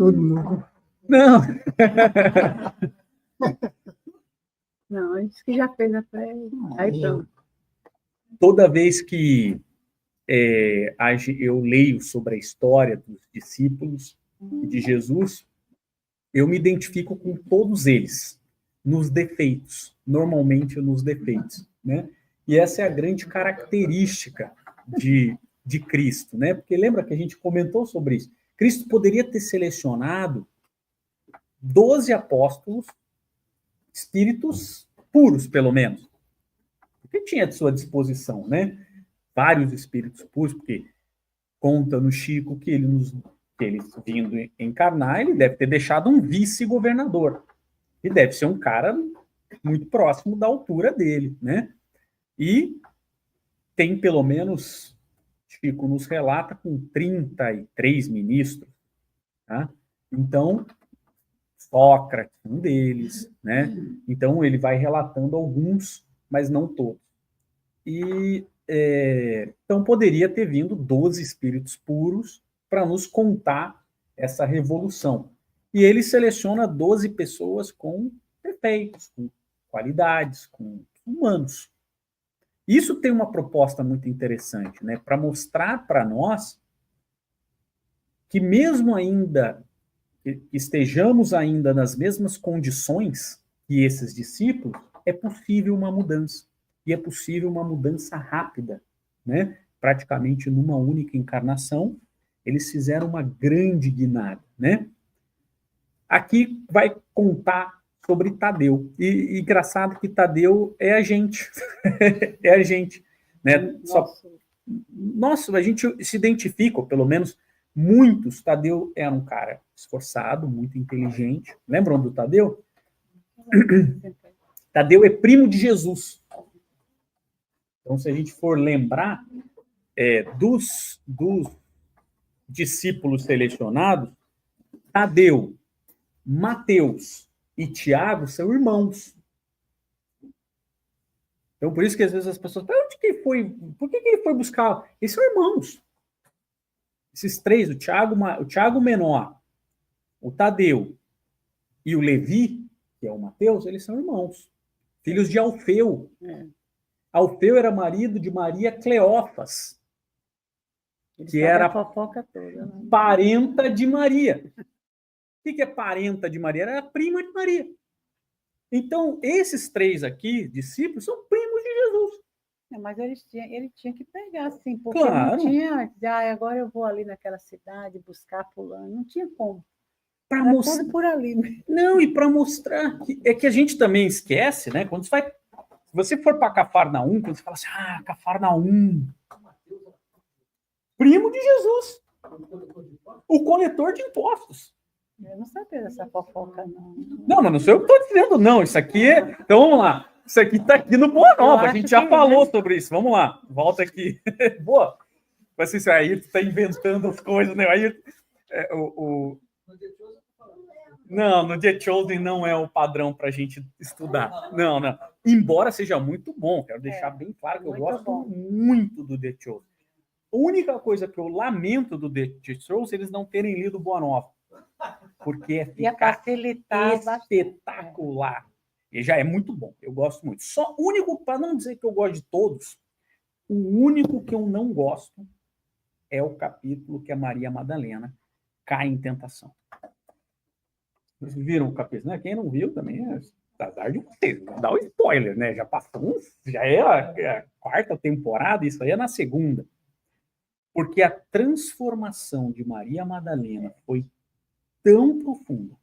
todo mundo. Não. Não, a gente que já fez a fé. Aí pronto. Toda vez que eu leio sobre a história dos discípulos de Jesus, eu me identifico com todos eles, nos defeitos, normalmente nos defeitos, né? E essa é a grande característica de Cristo, né? Porque lembra que a gente comentou sobre isso? Cristo poderia ter selecionado 12 apóstolos, espíritos puros, pelo menos, porque tinha à sua disposição, né? Vários espíritos puros, porque conta no Chico que ele vindo encarnar, ele deve ter deixado um vice-governador. E deve ser um cara muito próximo da altura dele, né? E tem pelo menos, Chico nos relata, com 33 ministros, tá? Então, Sócrates, um deles, né? Então, ele vai relatando alguns, mas não todos. E então poderia ter vindo 12 espíritos puros para nos contar essa revolução. E ele seleciona 12 pessoas com defeitos, com qualidades, com humanos. Isso tem uma proposta muito interessante, né? Para mostrar para nós que mesmo ainda estejamos ainda nas mesmas condições que esses discípulos, é possível uma mudança. E é possível uma mudança rápida, né? Praticamente numa única encarnação, eles fizeram uma grande guinada, né? Aqui vai contar sobre Tadeu. E engraçado que Tadeu é a gente. É a gente, né? Nossa, a gente se identifica, ou pelo menos muitos. Tadeu era um cara esforçado, muito inteligente. Lembram do Tadeu? Tadeu é primo de Jesus. Então, se a gente for lembrar dos discípulos selecionados, Tadeu, Mateus e Tiago são irmãos. Então, por isso que às vezes as pessoas falam, onde que ele foi? Por que ele foi buscar? Eles são irmãos. Esses três, o Tiago menor, o Tadeu e o Levi, que é o Mateus, eles são irmãos. Filhos de Alfeu. Alfeu era marido de Maria Cleófas, que era fofoca toda, né? Parenta de Maria. O que é parenta de Maria? Era prima de Maria. Então, esses três aqui, discípulos, são primos de Jesus. Mas ele tinha que pegar, assim, porque Claro. Não tinha, agora eu vou ali naquela cidade buscar fulano, não tinha como. Para mostrar tudo por ali. Não, e para mostrar que a gente também esquece, né? Quando se você for para Cafarnaum, quando você fala assim, Cafarnaum, primo de Jesus, o coletor de impostos. Eu não sabia dessa fofoca, não. Não, mas não sou eu que estou dizendo, não. Isso aqui Então, vamos lá. Isso aqui está aqui no Boa Nova. A gente já falou sobre isso. Vamos lá. Volta aqui. Boa. Mas isso aí, tu está inventando as coisas, né? Aí, Não, no The Chosen não é o padrão para a gente estudar. Não. Embora seja muito bom. Quero deixar bem claro que eu gosto muito do The Chosen. A única coisa que eu lamento do The Chosen é eles não terem lido Boa Nova. Porque ia facilitar espetacular. E já é muito bom, eu gosto muito. Só único, para não dizer que eu gosto de todos, o único que eu não gosto é o capítulo que a Maria Madalena cai em tentação. Vocês viram o capítulo, né? Quem não viu também azar de vocês. Dá o spoiler, né? Já passou, já é a quarta temporada, isso aí é na segunda. Porque a transformação de Maria Madalena foi tão profunda,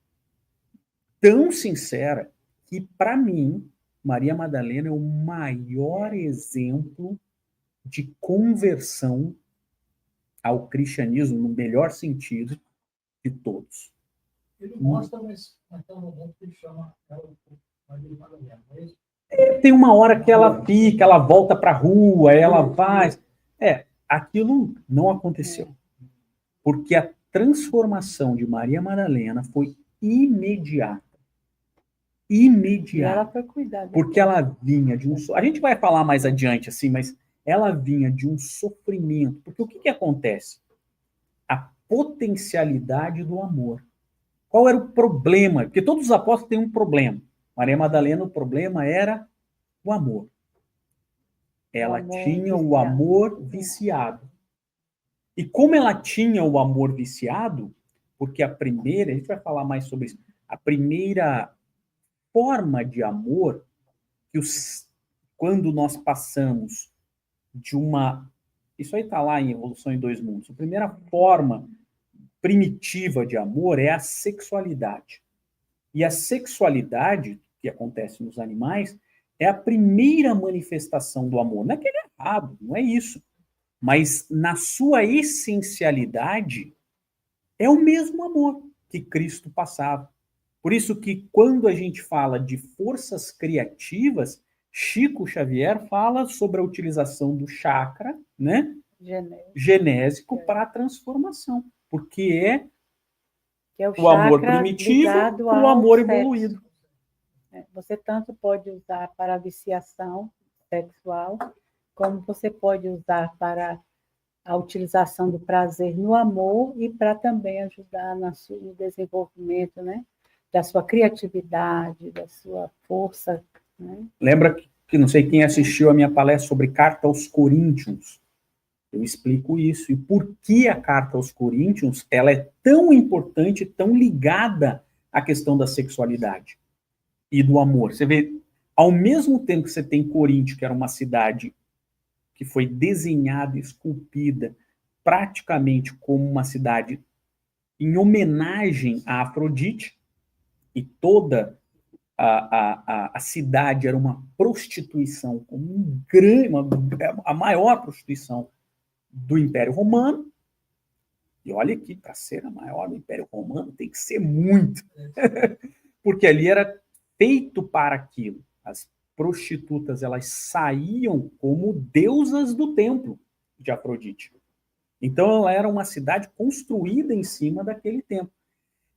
tão sincera, que, para mim, Maria Madalena é o maior exemplo de conversão ao cristianismo, no melhor sentido, de todos. Ele mostra, mas até o momento que ele chama Maria Madalena, não é isso? Tem uma hora que ela fica, ela volta para a rua, ela vai... aquilo não aconteceu. Porque a transformação de Maria Madalena foi imediata. E ela foi cuidada. Porque ela vinha de a gente vai falar mais adiante, assim, mas ela vinha de um sofrimento. Porque o que acontece? A potencialidade do amor. Qual era o problema? Porque todos os apóstolos têm um problema. Maria Madalena, o problema era o amor. Ela tinha o amor viciado. E como ela tinha o amor viciado, porque a gente vai falar mais sobre isso, a primeira forma de amor, quando nós passamos de uma... Isso aí está lá em Evolução em Dois Mundos. A primeira forma primitiva de amor é a sexualidade. E a sexualidade, que acontece nos animais, é a primeira manifestação do amor. Não é que ele é errado, não é isso. Mas na sua essencialidade, é o mesmo amor que Cristo passava. Por isso que quando a gente fala de forças criativas, Chico Xavier fala sobre a utilização do chakra, né, genésico para a transformação, porque é o amor primitivo para o amor evoluído. Você tanto pode usar para a viciação sexual, como você pode usar para a utilização do prazer no amor e para também ajudar no desenvolvimento, né, da sua criatividade, da sua força. Né? Lembra que não sei quem assistiu a minha palestra sobre Carta aos Coríntios. Eu explico isso. E por que a Carta aos Coríntios ela é tão importante, tão ligada à questão da sexualidade e do amor. Você vê, ao mesmo tempo que você tem Coríntio, que era uma cidade que foi desenhada, esculpida, praticamente como uma cidade em homenagem a Afrodite, e toda a cidade era uma prostituição, como a maior prostituição do Império Romano. E olha aqui, para ser a maior do Império Romano, tem que ser muito. Porque ali era feito para aquilo. As prostitutas, elas saíam como deusas do templo de Afrodite. Então, ela era uma cidade construída em cima daquele templo.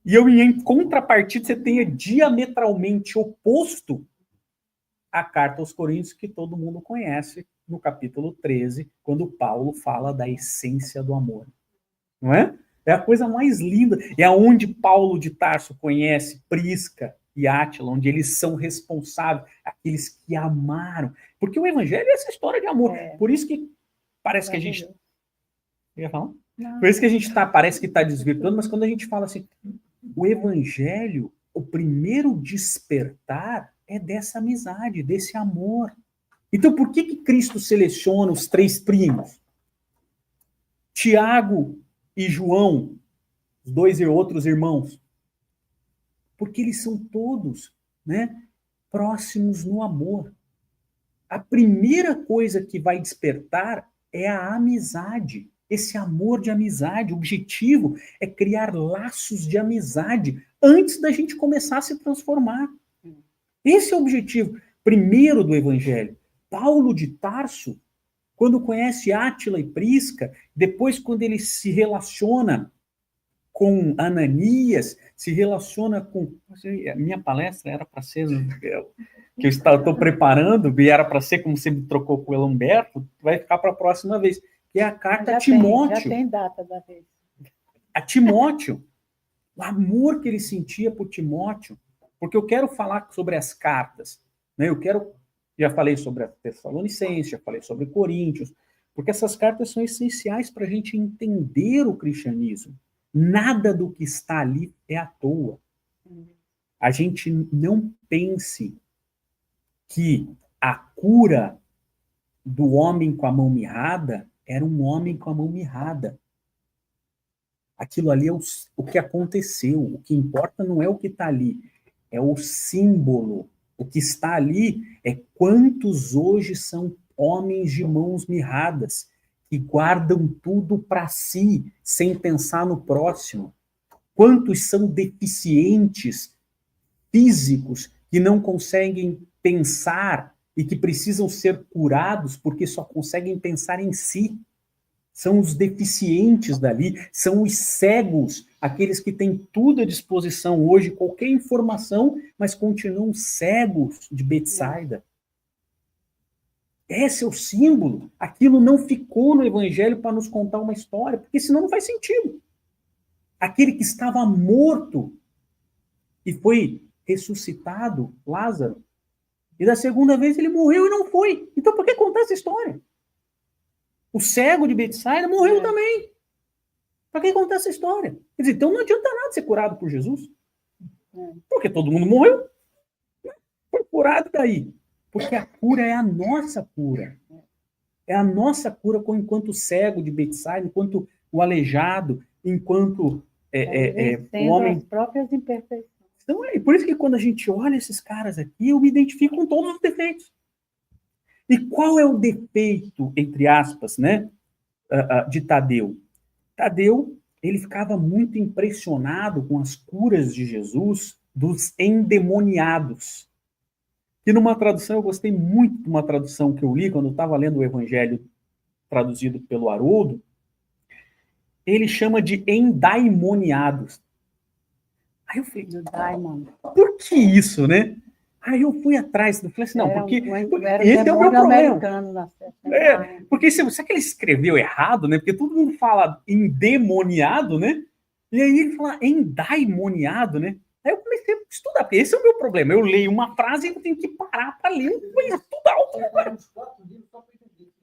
E em contrapartida, você tenha diametralmente oposto a Carta aos Coríntios, que todo mundo conhece, no capítulo 13, quando Paulo fala da essência do amor. Não é? É a coisa mais linda. É onde Paulo de Tarso conhece Prisca e Átila, onde eles são responsáveis, aqueles que amaram. Porque o evangelho é essa história de amor. Por isso que parece que a gente... Ia falar? Por isso que a gente parece que está desvirtuando, mas quando a gente fala assim, o evangelho, o primeiro despertar é dessa amizade, desse amor. Então, por que Cristo seleciona os três primos? Tiago e João, os dois outros irmãos. Porque eles são todos, né, próximos no amor. A primeira coisa que vai despertar é a amizade. Esse amor de amizade, o objetivo é criar laços de amizade antes da gente começar a se transformar. Esse é o objetivo primeiro do evangelho. Paulo de Tarso, quando conhece Átila e Prisca, depois quando ele se relaciona com Ananias, se relaciona com... A minha palestra era para ser... que eu estou preparando, e era para ser como você me trocou com o Humberto, vai ficar para a próxima vez. Que é a carta a Timóteo. Já tem data da vez. A Timóteo. O amor que ele sentia por Timóteo. Porque eu quero falar sobre as cartas. Né? Já falei sobre a Tessalonicense, já falei sobre Coríntios, porque essas cartas são essenciais para a gente entender o cristianismo. Nada do que está ali é à toa. A gente não pense que a cura do homem com a mão mirrada era um homem com a mão mirrada. Aquilo ali é o que aconteceu. O que importa não é o que está ali, é o símbolo. O que está ali é quantos hoje são homens de mãos mirradas, que guardam tudo para si, sem pensar no próximo. Quantos são deficientes físicos que não conseguem pensar e que precisam ser curados porque só conseguem pensar em si. São os deficientes dali, são os cegos, aqueles que têm tudo à disposição hoje, qualquer informação, mas continuam cegos de Betsaida. Esse é o símbolo. Aquilo não ficou no evangelho para nos contar uma história, porque senão não faz sentido. Aquele que estava morto e foi ressuscitado Lázaro. E da segunda vez ele morreu e não foi. Então por que contar essa história? O cego de Betsaida morreu também. Para que contar essa história? Quer dizer, então não adianta nada ser curado por Jesus. Porque todo mundo morreu. Foi curado daí. Porque a cura é a nossa cura. É a nossa cura enquanto cego de Betsaida, enquanto o aleijado, enquanto o homem... as próprias imperfeições. Então, por isso que quando a gente olha esses caras aqui, eu me identifico com todos os defeitos. E qual é o defeito, entre aspas, né, de Tadeu? Tadeu, ele ficava muito impressionado com as curas de Jesus dos endemoniados. E numa tradução, eu gostei muito de uma tradução que eu li quando eu estava lendo o Evangelho traduzido pelo Haroldo, ele chama de endaimoniados. Aí eu falei, por que isso, né? Aí eu fui atrás, eu falei assim, não, porque esse é o meu problema. Porque será que ele escreveu errado, né? Porque todo mundo fala endemoniado, né? E aí ele fala endaimoniado, né? Aí eu comecei a estudar, porque esse é o meu problema. Eu leio uma frase e eu tenho que parar para ler e estudar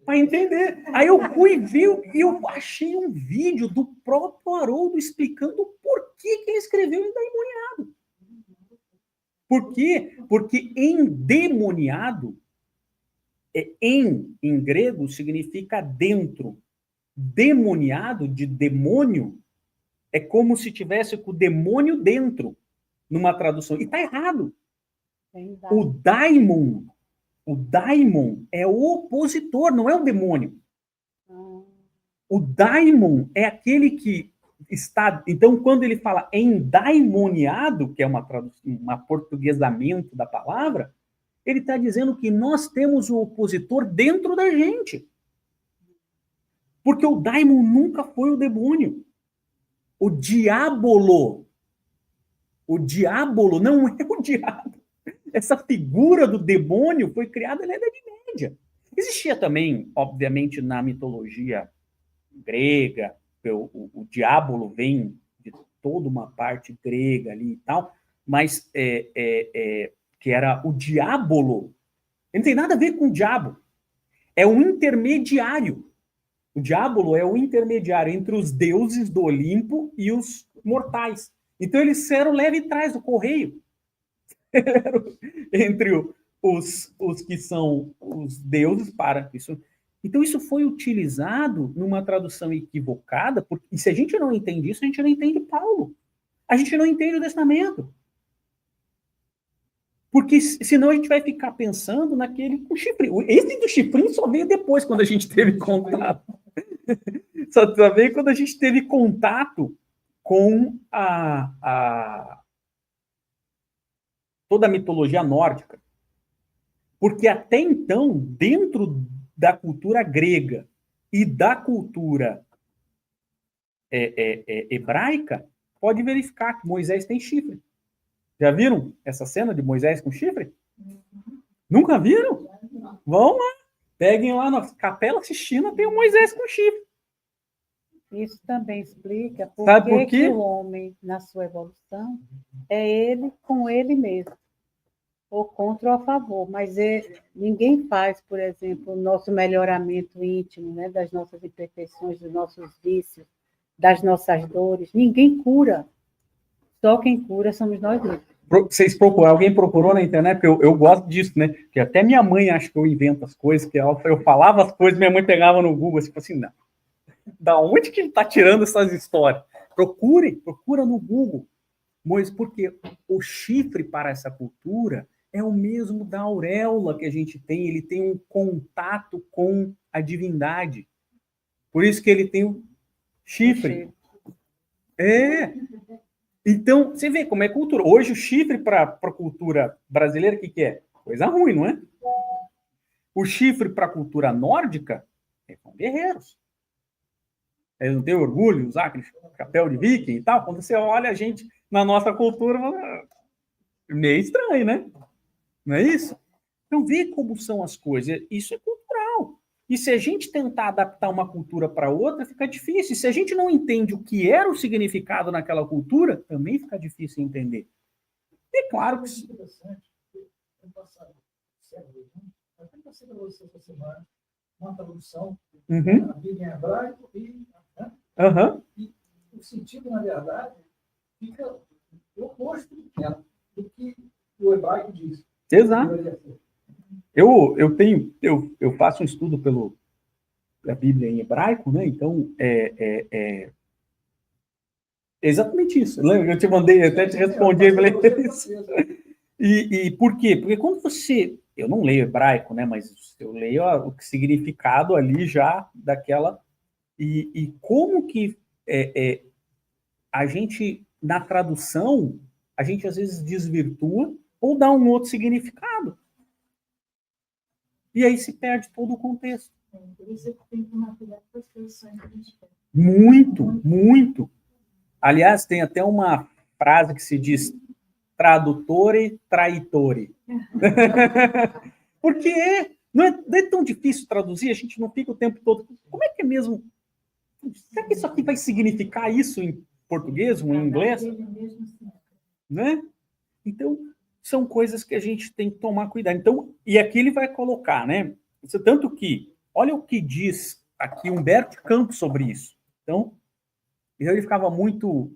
para entender. Aí eu fui ver e eu achei um vídeo do próprio Haroldo explicando por que ele escreveu endemoniado. Por quê? Porque endemoniado, em grego, significa dentro. Demoniado, de demônio, é como se tivesse com o demônio dentro, numa tradução. E está errado. O daimon é o opositor, não é o demônio. O daimon é aquele que está... Então, quando ele fala endaimoniado, que é um aportuguesamento da palavra, ele está dizendo que nós temos o opositor dentro da gente. Porque o daimon nunca foi o demônio. O diabolo não é o diabo. Essa figura do demônio foi criada na Idade Média. Existia também, obviamente, na mitologia grega, o diabolo vem de toda uma parte grega ali e tal, mas que era o diabolo. Ele não tem nada a ver com o diabo. É um intermediário. O diabolo é o intermediário entre os deuses do Olimpo e os mortais. Então eles eram leve e trás do correio. Entre os que são os deuses para isso. Então isso foi utilizado numa tradução equivocada, e se a gente não entende isso, a gente não entende Paulo. A gente não entende o Testamento. Porque senão a gente vai ficar pensando naquele com chifrinho. Esse do chifrinho só veio depois, quando a gente teve contato. Só veio quando a gente teve contato com toda a mitologia nórdica. Porque até então, dentro da cultura grega e da cultura hebraica, pode verificar que Moisés tem chifre. Já viram essa cena de Moisés com chifre? Nunca viram? Vão lá, peguem lá na Capela Sistina, tem o Moisés com chifre. Isso também explica por que o homem, na sua evolução, é ele com ele mesmo, ou contra ou a favor. Mas ninguém faz, por exemplo, o nosso melhoramento íntimo, né, das nossas imperfeições, dos nossos vícios, das nossas dores. Ninguém cura. Só quem cura somos nós mesmos. Alguém procurou na internet? Porque eu gosto disso, né? Que até minha mãe acha que eu invento as coisas, que eu falava as coisas, minha mãe pegava no Google, assim, não. Da onde que ele está tirando essas histórias? Procura no Google. Mas porque o chifre para essa cultura é o mesmo da auréola que a gente tem, ele tem um contato com a divindade. Por isso que ele tem o chifre. Então, você vê como é cultura. Hoje o chifre para a cultura brasileira, o que é? Coisa ruim, não é? O chifre para a cultura nórdica são guerreiros. Eles não têm orgulho, usar aquele chapéu de viking e tal. Quando você olha a gente na nossa cultura, meio estranho, né? Não é isso? Então, vê como são as coisas. Isso é cultural. E se a gente tentar adaptar uma cultura para outra, fica difícil. E se a gente não entende o que era o significado naquela cultura, também fica difícil entender. É claro que É interessante, porque no passado, século XX, até passei para você essa semana, uma tradução, Uhum. a Bíblia em hebraico e, né? Aham. E o sentido, na verdade, fica oposto do que o hebraico diz. Exato. Deveria ser. Eu faço um estudo pela Bíblia em hebraico, né? Então, é exatamente isso. Lembra? Eu te mandei, eu até te respondi, eu falei isso. E por quê? Porque quando você. Eu não leio hebraico, né? Mas eu leio o significado ali já daquela. E como que a gente, na tradução, a gente às vezes desvirtua ou dá um outro significado. E aí se perde todo o contexto. Por isso que tem que tomar cuidado com as traduções que a gente tem. Muito, muito. Aliás, tem até uma frase que se diz tradutore traitore. Porque não é tão difícil traduzir, a gente não fica o tempo todo. Como é que é mesmo? Será que isso aqui vai significar isso em português ou em inglês? Né? Então, são coisas que a gente tem que tomar cuidado. Então, e aqui ele vai colocar, né? Tanto que, olha o que diz aqui Humberto Campos sobre isso. Então, ele ficava muito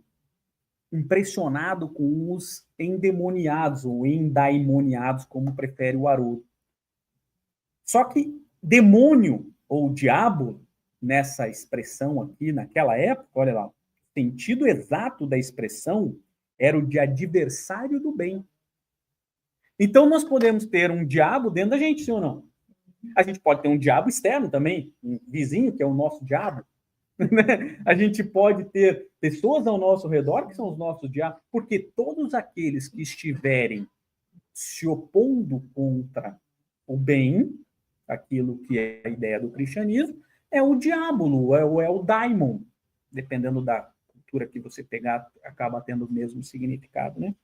impressionado com os endemoniados, ou endaimoniados, como prefere o Haroldo. Só que demônio, ou diabo, nessa expressão aqui, naquela época, olha lá, o sentido exato da expressão era o de adversário do bem. Então, nós podemos ter um diabo dentro da gente, sim ou não? A gente pode ter um diabo externo também, um vizinho que é o nosso diabo. A gente pode ter pessoas ao nosso redor que são os nossos diabos, porque todos aqueles que estiverem se opondo contra o bem, aquilo que é a ideia do cristianismo, é o diabo, é o daimon, dependendo da cultura que você pegar, acaba tendo o mesmo significado, né?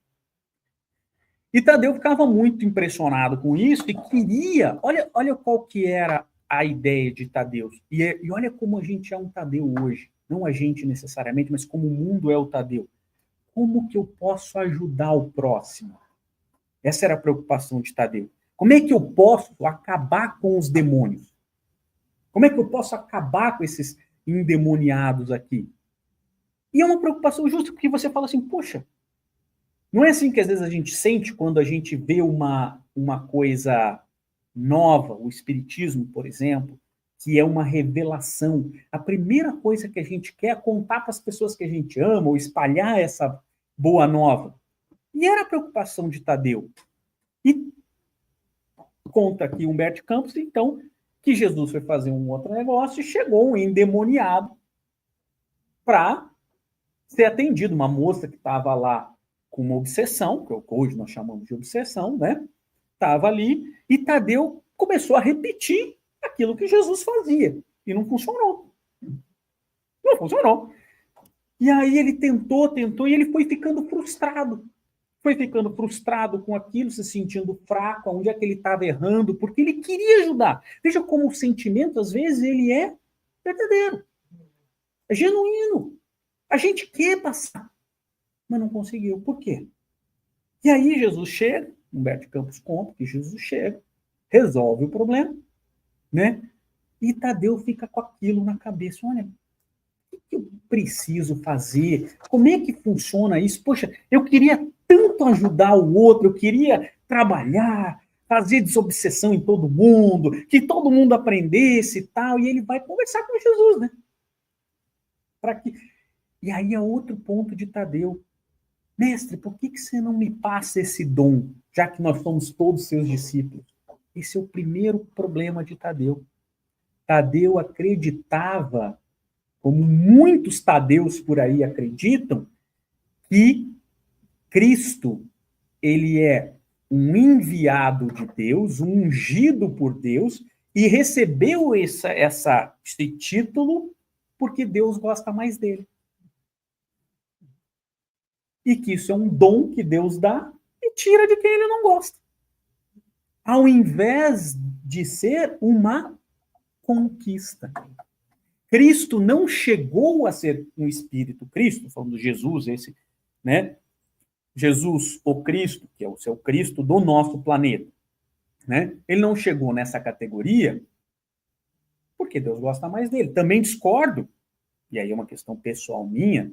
E Tadeu ficava muito impressionado com isso e queria, olha qual que era a ideia de Tadeu. E olha como a gente é um Tadeu hoje. Não a gente necessariamente, mas como o mundo é o Tadeu. Como que eu posso ajudar o próximo? Essa era a preocupação de Tadeu. Como é que eu posso acabar com os demônios? Como é que eu posso acabar com esses endemoniados aqui? E é uma preocupação justa, porque você fala assim, poxa, não é assim que às vezes a gente sente quando a gente vê uma coisa nova, o espiritismo, por exemplo, que é uma revelação. A primeira coisa que a gente quer é contar para as pessoas que a gente ama, ou espalhar essa boa nova. E era a preocupação de Tadeu. E conta aqui Humberto Campos, então, que Jesus foi fazer um outro negócio e chegou um endemoniado para ser atendido. Uma moça que estava lá com uma obsessão, que hoje nós chamamos de obsessão, né? Estava ali, e Tadeu começou a repetir aquilo que Jesus fazia. E não funcionou. Não funcionou. E aí ele tentou, e ele foi ficando frustrado. Foi ficando frustrado com aquilo, se sentindo fraco, onde é que ele estava errando, porque ele queria ajudar. Veja como o sentimento, às vezes, ele é verdadeiro. É genuíno. A gente quer passar, mas não conseguiu. Por quê? E aí Jesus chega, Humberto Campos conta que Jesus chega, resolve o problema, né? E Tadeu fica com aquilo na cabeça. Olha, o que eu preciso fazer? Como é que funciona isso? Poxa, eu queria tanto ajudar o outro, eu queria trabalhar, fazer desobsessão em todo mundo, que todo mundo aprendesse e tal. E ele vai conversar com Jesus, né? E aí é outro ponto de Tadeu. Mestre, por que você não me passa esse dom, já que nós somos todos seus discípulos? Esse é o primeiro problema de Tadeu. Tadeu acreditava, como muitos Tadeus por aí acreditam, que Cristo ele é um enviado de Deus, um ungido por Deus, e recebeu esse título porque Deus gosta mais dele. E que isso é um dom que Deus dá e tira de quem ele não gosta. Ao invés de ser uma conquista. Cristo não chegou a ser um espírito. Cristo, falando de Jesus, esse, né? Jesus, o Cristo, que é o seu Cristo do nosso planeta, né? Ele não chegou nessa categoria porque Deus gosta mais dele. Também discordo, e aí é uma questão pessoal minha,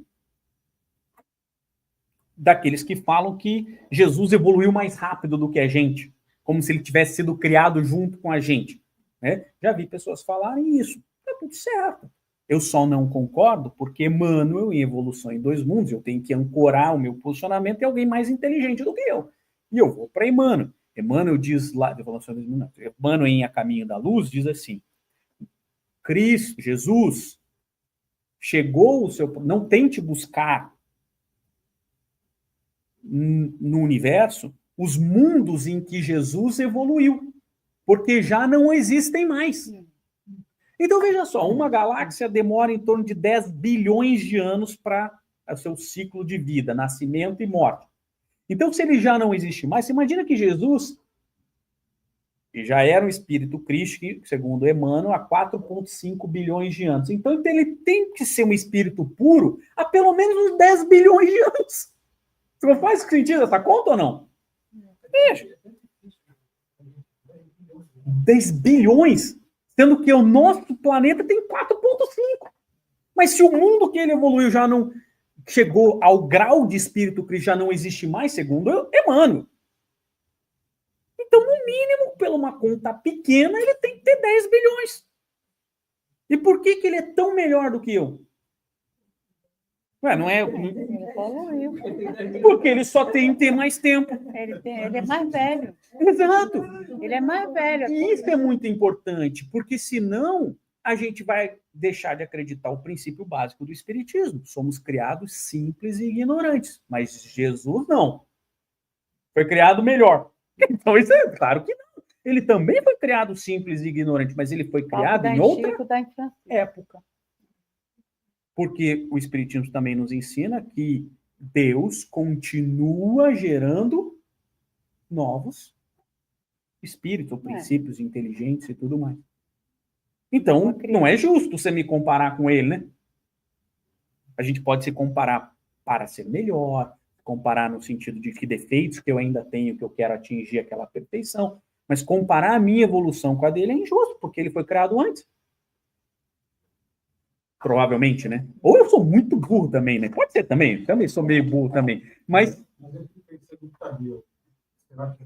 daqueles que falam que Jesus evoluiu mais rápido do que a gente, como se ele tivesse sido criado junto com a gente, né? Já vi pessoas falarem isso. Tá tudo certo. Eu só não concordo porque Emmanuel, em Evolução em Dois Mundos, eu tenho que ancorar o meu posicionamento em alguém mais inteligente do que eu. E eu vou para Emmanuel. Emmanuel diz lá, Evolução em Dois Mundos, Emmanuel em A Caminho da Luz diz assim, Cristo, Jesus, chegou o seu... Não tente buscar no universo os mundos em que Jesus evoluiu, porque já não existem mais. Então, veja só, uma galáxia demora em torno de 10 bilhões de anos para o seu ciclo de vida, nascimento e morte. Então, se ele já não existe mais, você imagina que Jesus, que já era um espírito crístico, segundo Emmanuel, há 4,5 bilhões de anos. Então, ele tem que ser um espírito puro há pelo menos uns 10 bilhões de anos. Não faz sentido essa conta ou não? Veja. 10 bilhões, sendo que o nosso planeta tem 4,5. Mas se o mundo que ele evoluiu já não chegou ao grau de espírito Cristo, já não existe mais, segundo Emmanuel. Então, no mínimo, pela uma conta pequena, ele tem que ter 10 bilhões. E por que ele é tão melhor do que eu? Ué, não é... Ele evoluiu. Porque ele só tem que ter mais tempo. Ele é mais velho. Exato. Ele é mais velho. E isso é muito importante, porque senão a gente vai deixar de acreditar o princípio básico do Espiritismo. Somos criados simples e ignorantes. Mas Jesus não. Foi criado melhor. Então, isso é claro que não. Ele também foi criado simples e ignorante, mas ele foi criado em outra época. Porque o Espiritismo também nos ensina que Deus continua gerando novos espíritos, ou princípios inteligentes e tudo mais. Então, não é justo você me comparar com ele, né? A gente pode se comparar para ser melhor, comparar no sentido de que defeitos que eu ainda tenho, que eu quero atingir aquela perfeição, mas comparar a minha evolução com a dele é injusto, porque ele foi criado antes. Provavelmente, né? Ou eu sou muito burro também, né? Pode ser também, também sou meio burro também. Mas eu fico pensando que Tadeu, será que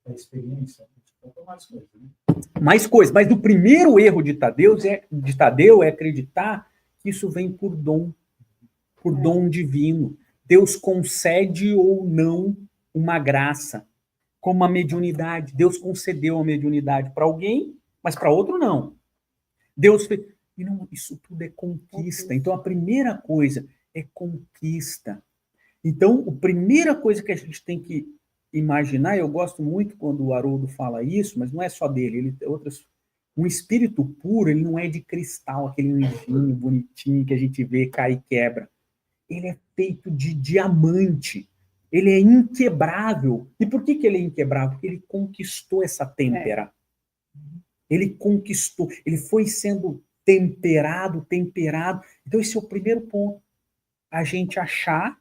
a experiência, mais coisas, né? Mais coisas. Mas o primeiro erro de Tadeu é acreditar que isso vem por dom divino. Deus concede ou não uma graça, como a mediunidade. Deus concedeu a mediunidade para alguém, mas para outro não. Deus fez... E não, isso tudo é conquista. Então, a primeira coisa é conquista. Então, a primeira coisa que a gente tem que imaginar, eu gosto muito quando o Haroldo fala isso, mas não é só dele, ele tem outras. Um espírito puro, ele não é de cristal, aquele anjinho bonitinho que a gente vê, cai e quebra. Ele é feito de diamante. Ele é inquebrável. E por que ele é inquebrável? Porque ele conquistou essa têmpera. Ele conquistou, ele foi sendo temperado. Então, esse é o primeiro ponto. A gente achar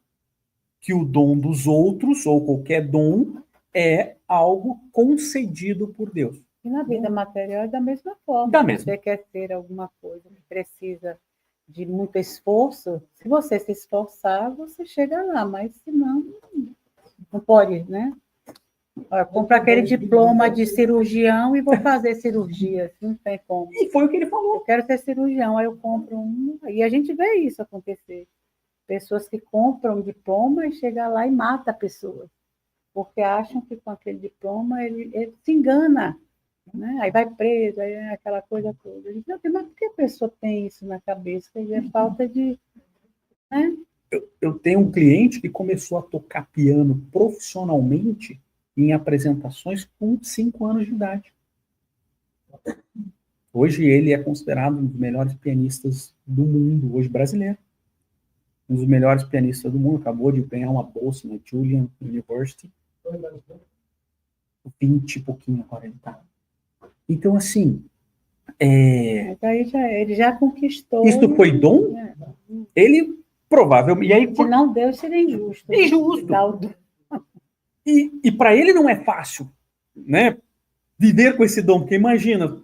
que o dom dos outros, ou qualquer dom, é algo concedido por Deus. E na vida material é da mesma forma. Você quer ter alguma coisa que precisa de muito esforço, se você se esforçar, você chega lá, mas se não, não pode, né? Eu compro aquele diploma de cirurgião e vou fazer cirurgia, não tem como. E foi o que ele falou. Eu quero ser cirurgião, aí eu compro um, e a gente vê isso acontecer. Pessoas que compram um diploma e chegam lá e mata a pessoa, porque acham que com aquele diploma ele se engana, né? Aí vai preso, aí é aquela coisa toda. Eu digo, mas por que a pessoa tem isso na cabeça? É falta de... Né? Eu tenho um cliente que começou a tocar piano profissionalmente em apresentações com 5 anos de idade. Hoje ele é considerado um dos melhores pianistas do mundo, hoje brasileiro. Um dos melhores pianistas do mundo, acabou de ganhar uma bolsa na Juilliard University. 20 e pouquinho agora ele tá. Então, assim... Mas aí ele já conquistou. Isso foi dom? Ele Provavelmente. E aí, Se não Deus, seria injusto. É injusto. Dar o dom. E para ele não é fácil, né? Viver com esse dom, porque imagina,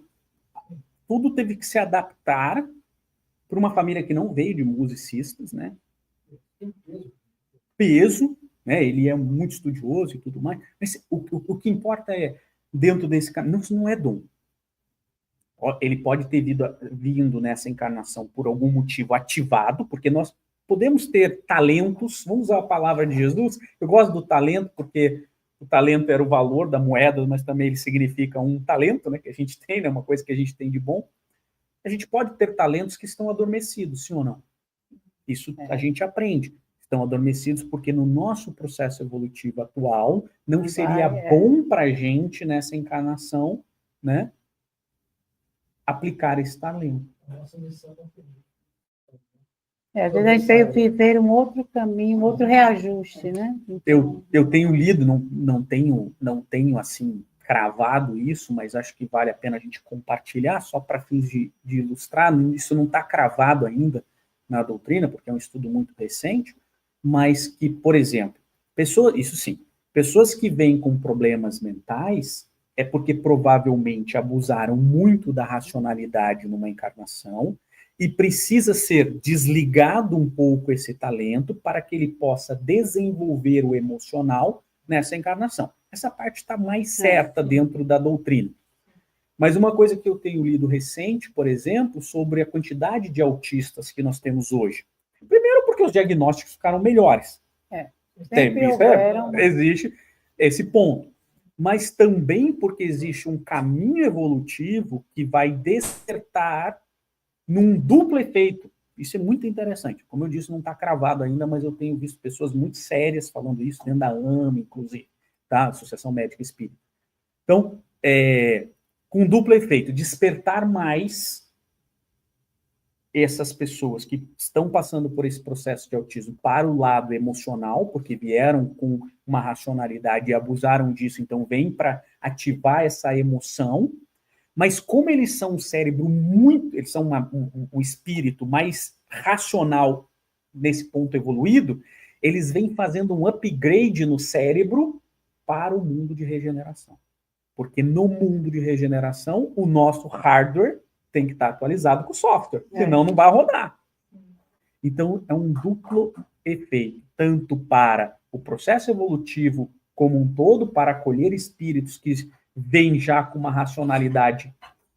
tudo teve que se adaptar para uma família que não veio de musicistas, né? Peso, né? Ele é muito estudioso e tudo mais, mas o que importa é, dentro desse caminho, isso não é dom. Ele pode ter vindo nessa encarnação por algum motivo ativado, porque nós podemos ter talentos, vamos usar a palavra de Jesus, eu gosto do talento, porque o talento era o valor da moeda, mas também ele significa um talento, né, que a gente tem, né, uma coisa que a gente tem de bom. A gente pode ter talentos que estão adormecidos, sim ou não? Isso a gente aprende. Estão adormecidos porque no nosso processo evolutivo atual não seria bom para a gente, nessa encarnação, né, aplicar esse talento. Às vezes a gente veio viver um outro caminho, um outro reajuste, né? Então, Eu tenho lido, não tenho assim cravado isso, mas acho que vale a pena a gente compartilhar só para fins de ilustrar. Isso não está cravado ainda na doutrina, porque é um estudo muito recente, mas que, por exemplo, pessoas que vêm com problemas mentais é porque provavelmente abusaram muito da racionalidade numa encarnação e precisa ser desligado um pouco esse talento para que ele possa desenvolver o emocional nessa encarnação. Essa parte está mais certa dentro da doutrina. Mas uma coisa que eu tenho lido recente, por exemplo, sobre a quantidade de autistas que nós temos hoje. Primeiro porque os diagnósticos ficaram melhores. Existe esse ponto. Mas também porque existe um caminho evolutivo que vai despertar num duplo efeito. Isso é muito interessante. Como eu disse, não está cravado ainda, mas eu tenho visto pessoas muito sérias falando isso, dentro da AMA, inclusive, tá? Associação Médica Espírita. Então, com duplo efeito, despertar mais essas pessoas que estão passando por esse processo de autismo para o lado emocional, porque vieram com uma racionalidade e abusaram disso, então vem para ativar essa emoção. Mas como eles são um cérebro eles são um espírito mais racional nesse ponto evoluído, eles vêm fazendo um upgrade no cérebro para o mundo de regeneração. Porque no mundo de regeneração, o nosso hardware tem que estar atualizado com o software, senão não vai rodar. Então, é um duplo efeito, tanto para o processo evolutivo como um todo, para acolher espíritos que vêm já com uma racionalidade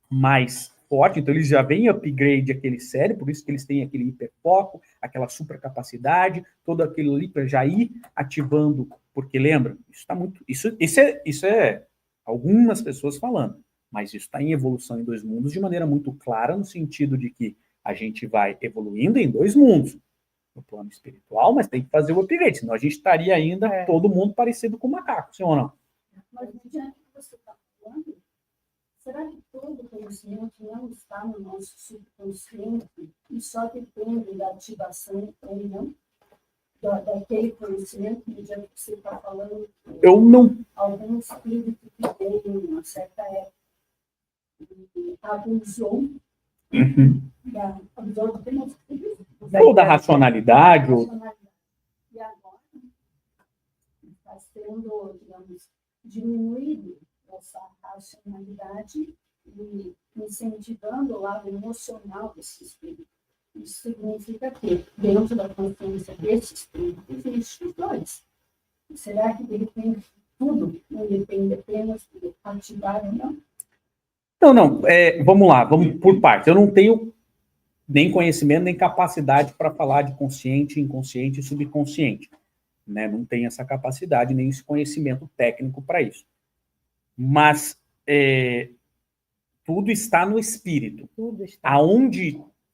mais forte, então eles já vêm upgrade aquele cérebro, por isso que eles têm aquele hiperfoco, aquela supercapacidade, todo aquilo ali para já ir ativando, porque lembra, isso está muito, isso é algumas pessoas falando, mas isso está em evolução em dois mundos de maneira muito clara, no sentido de que a gente vai evoluindo em dois mundos, no plano espiritual, mas tem que fazer o upgrade, senão a gente estaria ainda todo mundo parecido com macaco, sim ou não? Mas diante do que você está falando, será que todo conhecimento não está no nosso subconsciente e só depende da ativação ou não daquele conhecimento, mediante que você está falando? Eu não. Algum espírito que tem uma certa época abusou ou da racionalidade, e agora está sendo, digamos, diminuído essa racionalidade e incentivando o lado emocional desse espírito. Isso significa que, dentro da consciência desse espírito, existem os dois. Será que de repente tudo não depende apenas de ativar ou não? Não. Vamos lá, vamos por partes. Eu não tenho nem conhecimento, nem capacidade para falar de consciente, inconsciente e subconsciente. Né? Não tenho essa capacidade, nem esse conhecimento técnico para isso. Mas tudo está no espírito. Tudo está.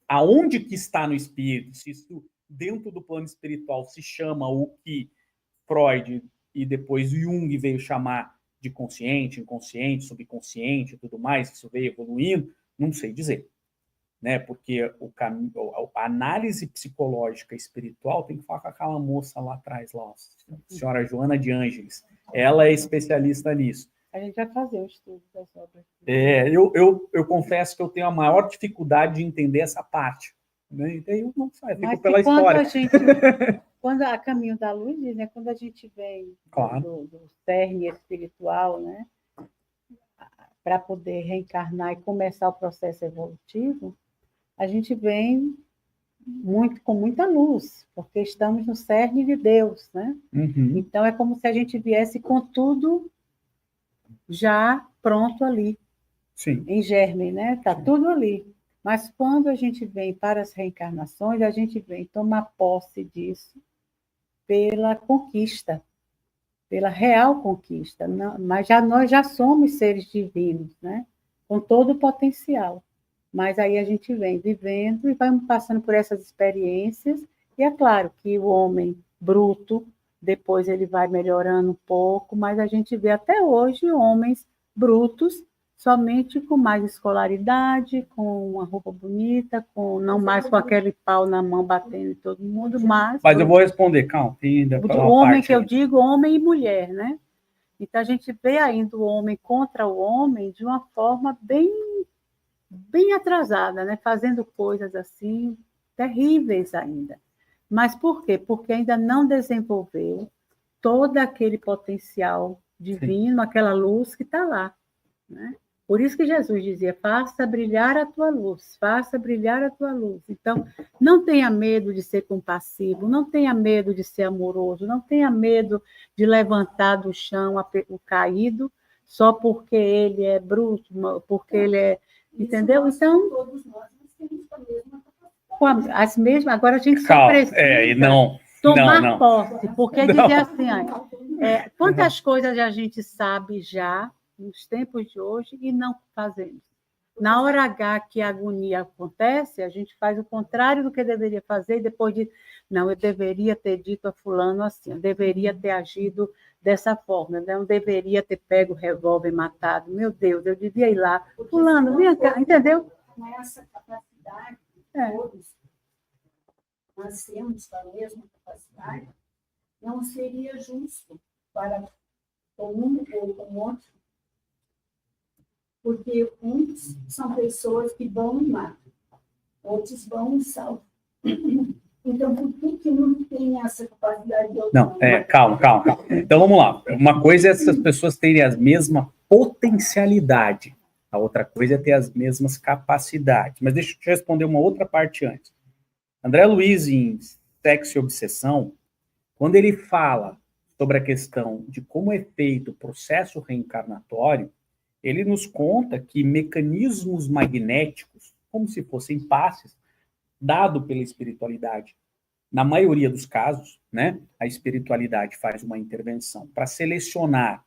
Aonde que está no espírito? Se isso dentro do plano espiritual se chama o que Freud e depois Jung veio chamar de consciente, inconsciente, subconsciente e tudo mais, isso veio evoluindo, não sei dizer. Né? Porque a análise psicológica espiritual tem que falar com aquela moça lá atrás, lá, a senhora Joana de Ângeles. Ela é especialista nisso. A gente vai fazer o estudo das obras. Eu confesso que eu tenho a maior dificuldade de entender essa parte. né? E daí eu não sei, fico Mas pela que quando história. a gente, quando a Caminho da Luz diz, né, quando a gente vem Claro. do cerne espiritual, né, para poder reencarnar e começar o processo evolutivo, a gente vem com muita luz, porque estamos no cerne de Deus, né? Uhum. Então é como se a gente viesse com tudo já pronto ali, Sim. em germe, né? Está tudo ali. Mas quando a gente vem para as reencarnações, a gente vem tomar posse disso pela conquista, pela real conquista. Não, mas nós já somos seres divinos, né? Com todo o potencial. Mas aí a gente vem vivendo e vai passando por essas experiências, e é claro que o homem bruto, depois ele vai melhorando um pouco, mas a gente vê até hoje homens brutos, somente com mais escolaridade, com uma roupa bonita, não mais com aquele pau na mão batendo em todo mundo, mas eu vou responder, calma, ainda o homem que eu digo, homem e mulher, né? Então a gente vê ainda o homem contra o homem de uma forma bem atrasada, né? Fazendo coisas assim terríveis ainda. Mas por quê? Porque ainda não desenvolveu todo aquele potencial divino, aquela luz que está lá, né? Por isso que Jesus dizia: faça brilhar a tua luz, faça brilhar a tua luz. Então, não tenha medo de ser compassivo, não tenha medo de ser amoroso, não tenha medo de levantar do chão o caído, só porque ele é bruto, porque ele é... Entendeu? Então, todos nós temos a mesma com as mesmas... Agora, a gente só Calma, precisa não, tomar não. posse, porque Não. dizer assim, quantas coisas a gente sabe já, nos tempos de hoje, e não fazemos. Na hora H que a agonia acontece, a gente faz o contrário do que deveria fazer, e depois de... Não, eu deveria ter dito a fulano assim, eu deveria ter agido dessa forma, eu não deveria ter pego o revólver e matado. Meu Deus, eu devia ir lá. Fulano, vem cá, entendeu? Nessa capacidade, É. todos nascemos com a mesma capacidade, não seria justo para um ou com o outro, porque uns são pessoas que vão e matam, outros vão e salvam. Então, por que não tem essa capacidade de Não, calma. Então, vamos lá. Uma coisa é essas pessoas terem a mesma potencialidade. A outra coisa é ter as mesmas capacidades. Mas deixa eu te responder uma outra parte antes. André Luiz, em Sexo e Obsessão, quando ele fala sobre a questão de como é feito o processo reencarnatório, ele nos conta que mecanismos magnéticos, como se fossem passes, dado pela espiritualidade. Na maioria dos casos, né, a espiritualidade faz uma intervenção para selecionar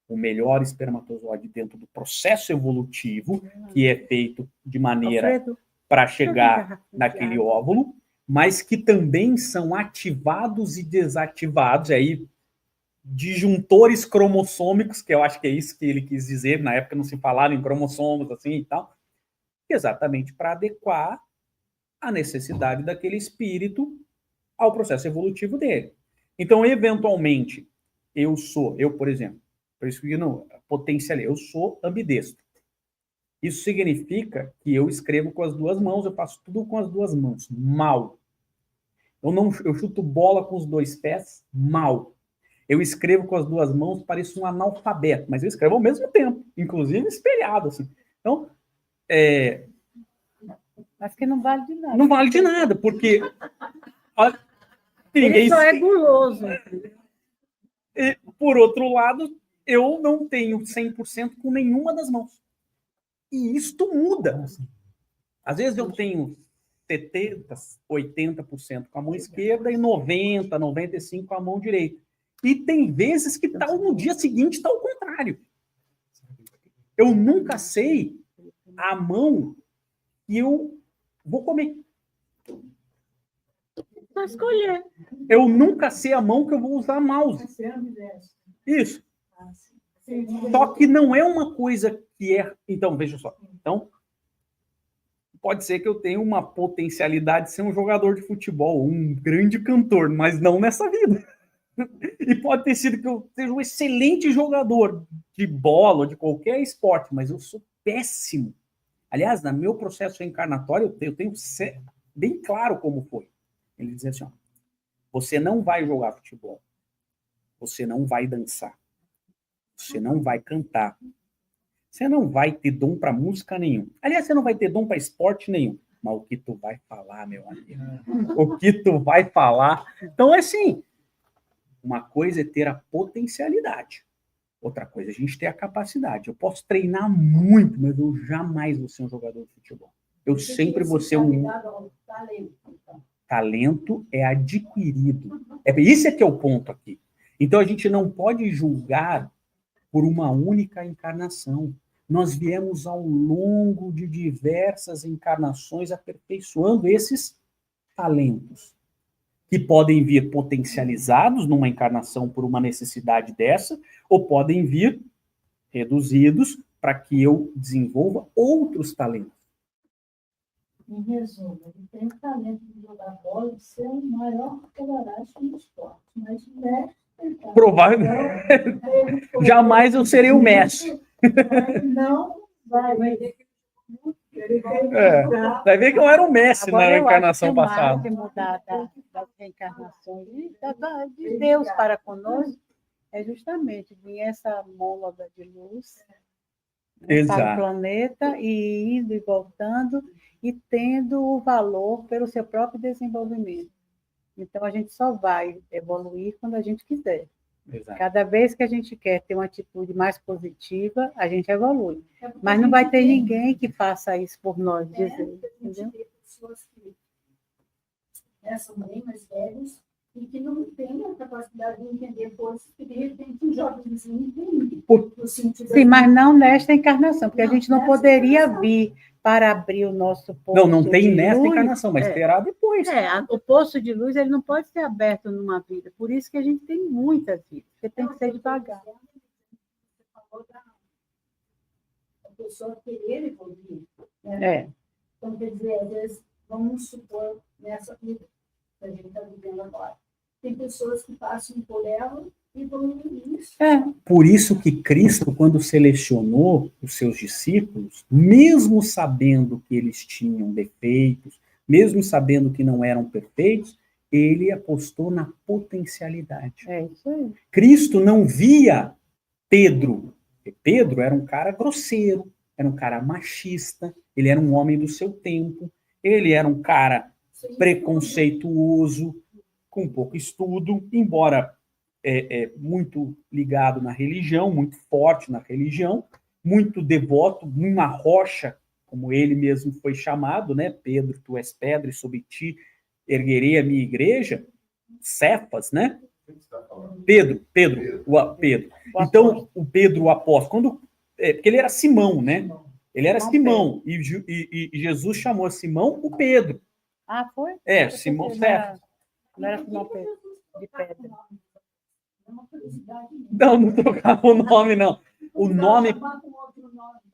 o melhor espermatozoide dentro do processo evolutivo, que é feito de maneira para chegar naquele óvulo, mas que também são ativados e desativados, aí disjuntores cromossômicos, que eu acho que é isso que ele quis dizer, na época não se falava em cromossomos assim e tal, exatamente para adequar a necessidade daquele espírito ao processo evolutivo dele. Então, eventualmente, eu, por exemplo, por isso que não potencial, eu sou ambidestro. Isso significa que eu escrevo com as duas mãos, eu faço tudo com as duas mãos, mal. Eu chuto bola com os dois pés, mal. Eu escrevo com as duas mãos, pareço um analfabeto, mas eu escrevo ao mesmo tempo, inclusive espelhado, assim. Então, Mas que não vale de nada. Não vale de nada, porque ele só é guloso. E, por outro lado, eu não tenho 100% com nenhuma das mãos. E isto muda. Às vezes eu tenho 70%, 80% com a mão esquerda e 90%, 95% com a mão direita. E tem vezes que no dia seguinte está ao contrário. Eu nunca sei a mão que eu vou comer. Só escolher. Eu nunca sei a mão que eu vou usar mouse. Isso. Só que não é uma coisa que é... Então, veja só. Então, pode ser que eu tenha uma potencialidade de ser um jogador de futebol, um grande cantor, mas não nessa vida. E pode ter sido que eu seja um excelente jogador de bola ou de qualquer esporte, mas eu sou péssimo. Aliás, no meu processo reencarnatório, eu tenho bem claro como foi. Ele dizia assim, ó, você não vai jogar futebol, você não vai dançar, você não vai cantar, você não vai ter dom para música nenhum. Aliás, você não vai ter dom para esporte nenhum. Mas o que tu vai falar, meu amigo? O que tu vai falar? Então, é assim, uma coisa é ter a potencialidade. Outra coisa é a gente ter a capacidade. Eu posso treinar muito, mas eu jamais vou ser um jogador de futebol. Eu sempre vou ser um... Talento é adquirido. Esse é que é o ponto aqui. Então, a gente não pode julgar por uma única encarnação. Nós viemos ao longo de diversas encarnações aperfeiçoando esses talentos, que podem vir potencializados numa encarnação por uma necessidade dessa, ou podem vir reduzidos para que eu desenvolva outros talentos. Em resumo, ele tem o talento de jogar bola, de ser o maior colorástico no esporte, mas o mestre... Provavelmente. Jamais eu serei o mestre. Não vai. Vai ver que eu era o Messi Agora, na eu encarnação acho que o passada. mais de mudar das reencarnações de Deus para conosco é justamente vir essa mônada de luz, né, para o Exato. planeta e indo e voltando e tendo o valor pelo seu próprio desenvolvimento. Então, a gente só vai evoluir quando a gente quiser. Exato. Cada vez que a gente quer ter uma atitude mais positiva, a gente evolui. Mas não vai ter ninguém que faça isso por nós, dizer, entendeu? Tem pessoas que são bem mais velhos e que não têm a capacidade de entender coisas que, de repente, um jovenzinho entende. Sim, mas não nesta encarnação, porque a gente não poderia vir para abrir o nosso poço. Não tem de nesta luz. encarnação, mas terá depois. O poço de luz ele não pode ser aberto numa vida. Por isso que a gente tem muitas vidas, porque tem que ser devagar. Você falou da pessoa querer evoluir. Então, quer dizer, às vezes, vamos supor, nessa vida que a gente está vivendo agora, tem pessoas que passam por ela e vão isso. Por isso que Cristo, quando selecionou os seus discípulos, mesmo sabendo que eles tinham defeitos, mesmo sabendo que não eram perfeitos, ele apostou na potencialidade. Isso aí. Cristo não via Pedro. Pedro era um cara grosseiro, era um cara machista, ele era um homem do seu tempo, ele era um cara preconceituoso, com pouco estudo, embora muito ligado na religião, muito forte na religião, muito devoto, uma rocha, como ele mesmo foi chamado, né? Pedro, tu és pedra, e sobre ti erguerei a minha igreja, Cefas, né? Pedro. Então, o Pedro, o apóstolo, porque ele era Simão, né? Ele era Simão, e Jesus chamou Simão o Pedro. Ah, foi? Simão Cefas. Não era Simão Pedro, de pedra. Não trocava o nome, não. O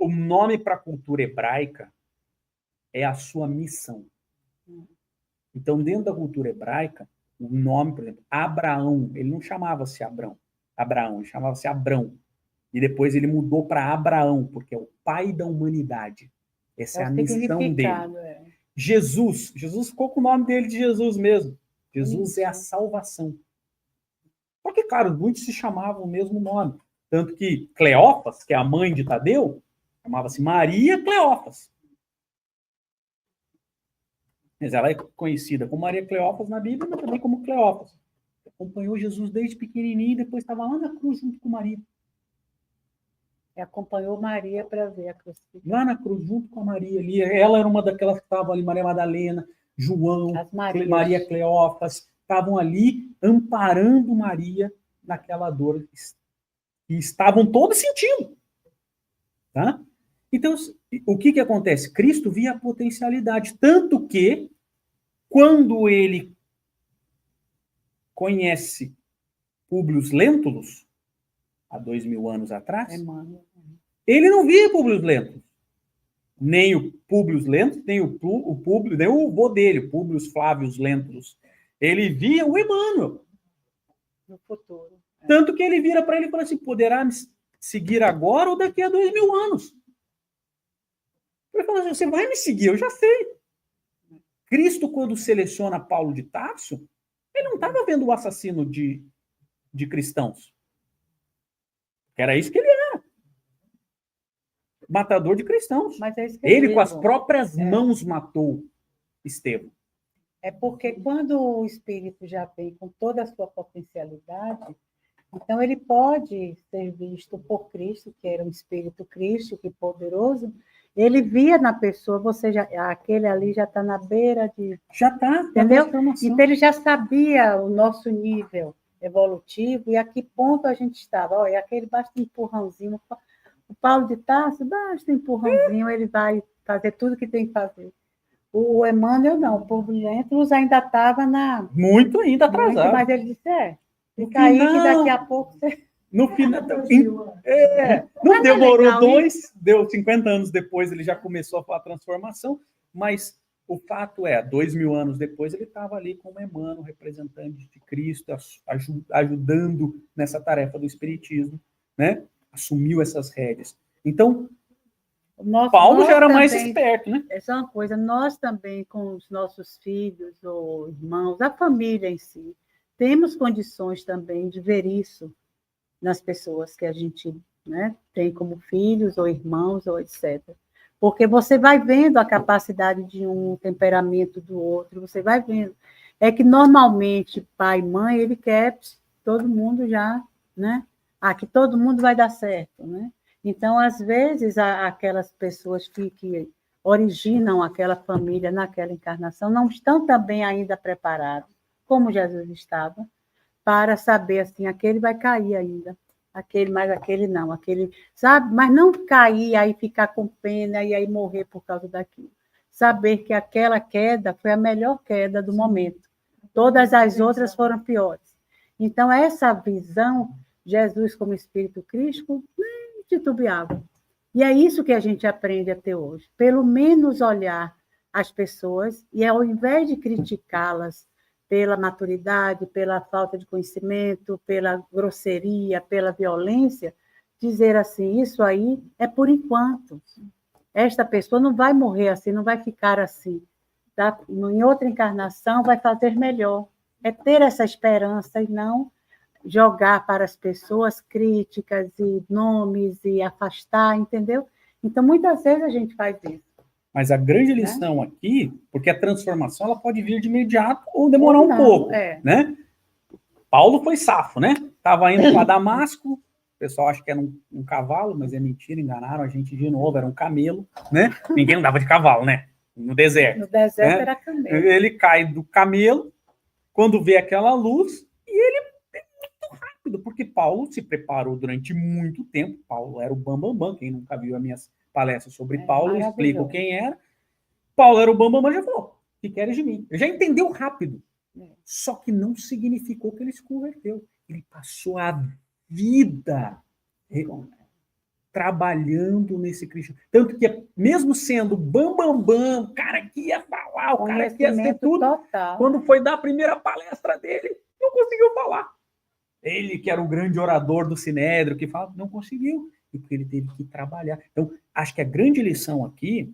nome para a cultura hebraica é a sua missão. Então, dentro da cultura hebraica, o nome, por exemplo, Abraão, ele não chamava-se Abrão, ele chamava-se Abrão. E depois ele mudou para Abraão, porque é o pai da humanidade. Essa é a missão dele. Jesus ficou com o nome dele de Jesus mesmo. Jesus é a salvação. Porque, claro, muitos se chamavam o mesmo nome. Tanto que Cleófas, que é a mãe de Tadeu, chamava-se Maria Cleófas. Mas ela é conhecida como Maria Cleófas na Bíblia, mas também como Cleófas. Acompanhou Jesus desde pequenininho e depois estava lá na cruz junto com Maria. E acompanhou Maria para ver a cruz. Lá na cruz, junto com a Maria ali. Ela era uma daquelas que estavam ali, Maria Madalena, João, Maria Cleófas, estavam ali amparando Maria naquela dor que estavam todos sentindo. Tá? Então, o que acontece? Cristo via a potencialidade, tanto que, quando ele conhece Públio Lentulus, há 2000 anos atrás, ele não via Públio Lentulus. Nem o Públio Lentulus, nem o Públio, nem o vô dele, Públio Flávio Lentulus. Ele via o Emmanuel. No futuro. Tanto que ele vira para ele e fala assim, poderá me seguir agora ou daqui a 2000 anos? Ele fala assim, você vai me seguir, eu já sei. Cristo, quando seleciona Paulo de Tarso, ele não estava vendo o assassino de cristãos. Era isso que ele era. Matador de cristãos. Mas é isso que eu Ele, digo. com as próprias mãos, matou Estevão. É porque quando o espírito já vem com toda a sua potencialidade, então ele pode ser visto por Cristo, que era um espírito crístico e poderoso. Ele via na pessoa, aquele ali já está na beira de... Já está. Entendeu? Então ele já sabia o nosso nível evolutivo e a que ponto a gente estava. Olha, aquele basta um empurrãozinho. O Paulo de Tarso, basta um empurrãozinho, ele vai fazer tudo que tem que fazer. O Emmanuel não, o povo Lentulus ainda estava na... Muito ainda atrasado. Mas ele disse, fica aí que daqui a pouco você... No final, Mas não é demorou legal, deu 50 anos depois, ele já começou a transformação, mas o fato é, 2000 anos depois, ele estava ali como Emmanuel, representante de Cristo, ajudando nessa tarefa do Espiritismo, né? Assumiu essas rédeas. Então, Paulo já era mais esperto, né? Essa é uma coisa, nós também, com os nossos filhos ou irmãos, a família em si, temos condições também de ver isso nas pessoas que a gente, né, tem como filhos ou irmãos ou etc. Porque você vai vendo a capacidade de um, o temperamento do outro, você vai vendo. É que normalmente pai e mãe, ele quer todo mundo já, né? Que todo mundo vai dar certo, né? Então, às vezes, aquelas pessoas que originam aquela família naquela encarnação não estão também ainda preparados, como Jesus estava, para saber, assim, aquele vai cair ainda, mas aquele não, aquele, sabe? Mas não cair, aí ficar com pena e aí morrer por causa daquilo. Saber que aquela queda foi a melhor queda do momento. Todas as outras foram piores. Então, essa visão, Jesus como Espírito Crístico, nem titubeava. E é isso que a gente aprende até hoje. Pelo menos olhar as pessoas e, ao invés de criticá-las pela maturidade, pela falta de conhecimento, pela grosseria, pela violência, dizer assim, isso aí é por enquanto. Esta pessoa não vai morrer assim, não vai ficar assim. Tá? Em outra encarnação vai fazer melhor. É ter essa esperança e não jogar para as pessoas críticas e nomes e afastar, entendeu? Então, muitas vezes a gente faz isso. Mas a grande lição aqui, porque a transformação ela pode vir de imediato ou demorar um pouco, né? Paulo foi safo, né? Estava indo para Damasco, o pessoal acha que era um cavalo, mas é mentira, enganaram a gente de novo, era um camelo, né? Ninguém andava de cavalo, né? No deserto. No deserto era camelo. Ele cai do camelo, quando vê aquela luz, e ele é muito rápido, porque Paulo se preparou durante muito tempo. Paulo era o bambambam, quem nunca viu as minhas palestras sobre Paulo, eu explico quem era. Paulo era o bambambam, já falou, o que queres de mim? Ele já entendeu rápido. Só que não significou que ele se converteu. Ele passou a vida trabalhando nesse cristianismo. Tanto que, mesmo sendo bambambam, o cara que ia falar, o cara que ia ser tudo, total. Quando foi dar a primeira palestra dele, não conseguiu falar. Ele, que era o grande orador do Sinédrio, que fala, não conseguiu, porque ele teve que trabalhar. Então, acho que a grande lição aqui,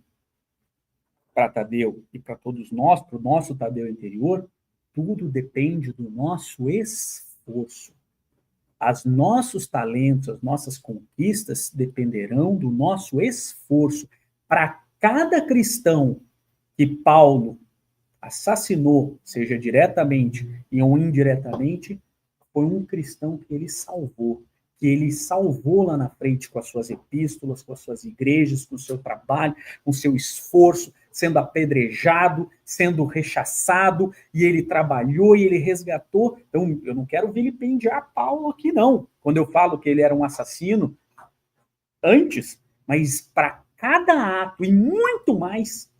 para Tadeu e para todos nós, para o nosso Tadeu interior, tudo depende do nosso esforço. Os nossos talentos, as nossas conquistas dependerão do nosso esforço. Para cada cristão que Paulo assassinou, seja diretamente ou indiretamente, foi um cristão que ele salvou lá na frente com as suas epístolas, com as suas igrejas, com o seu trabalho, com o seu esforço, sendo apedrejado, sendo rechaçado, e ele trabalhou e ele resgatou. Então, eu não quero vilipendiar Paulo aqui, não, quando eu falo que ele era um assassino antes, mas para cada ato, e muito mais,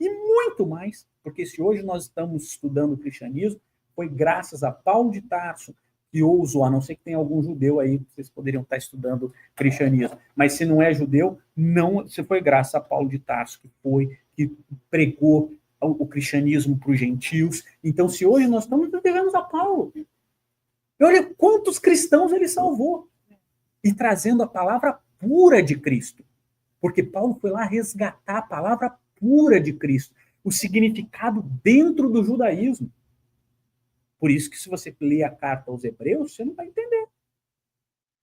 porque se hoje nós estamos estudando o cristianismo, foi graças a Paulo de Tarso, que ousou, a não ser que tenha algum judeu aí, vocês poderiam estar estudando cristianismo, mas se não é judeu, não, se foi graças a Paulo de Tarso que pregou o cristianismo para os gentios. Então, se hoje nós devemos a Paulo. E olha quantos cristãos ele salvou, e trazendo a palavra pura de Cristo, porque Paulo foi lá resgatar a palavra pura de Cristo. o significado dentro do judaísmo. Por isso que se você ler a carta aos Hebreus, você não vai entender.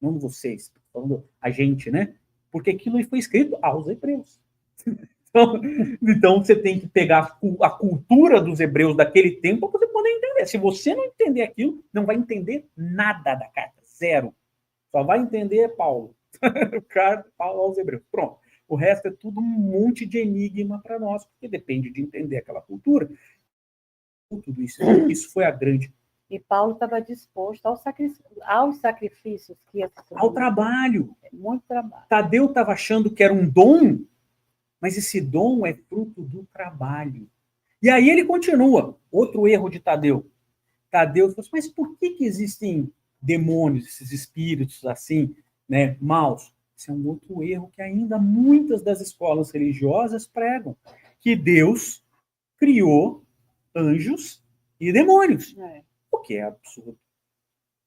Não vocês, falando a gente, né? Porque aquilo foi escrito aos Hebreus. Então você tem que pegar a cultura dos hebreus daquele tempo para você poder entender. Se você não entender aquilo, não vai entender nada da carta. Zero. Só vai entender Paulo. Paulo aos Hebreus. Pronto. O resto é tudo um monte de enigma para nós, porque depende de entender aquela cultura. Tudo isso. Isso foi a grande. E Paulo estava disposto aos sacrifícios que ia se ao trabalho. Muito trabalho. Tadeu estava achando que era um dom, mas esse dom é fruto do trabalho. E aí ele continua. Outro erro de Tadeu. Tadeu falou assim, mas por que existem demônios, esses espíritos assim, né, maus? Esse é um outro erro que ainda muitas das escolas religiosas pregam. Que Deus criou anjos e demônios. O que é absurdo.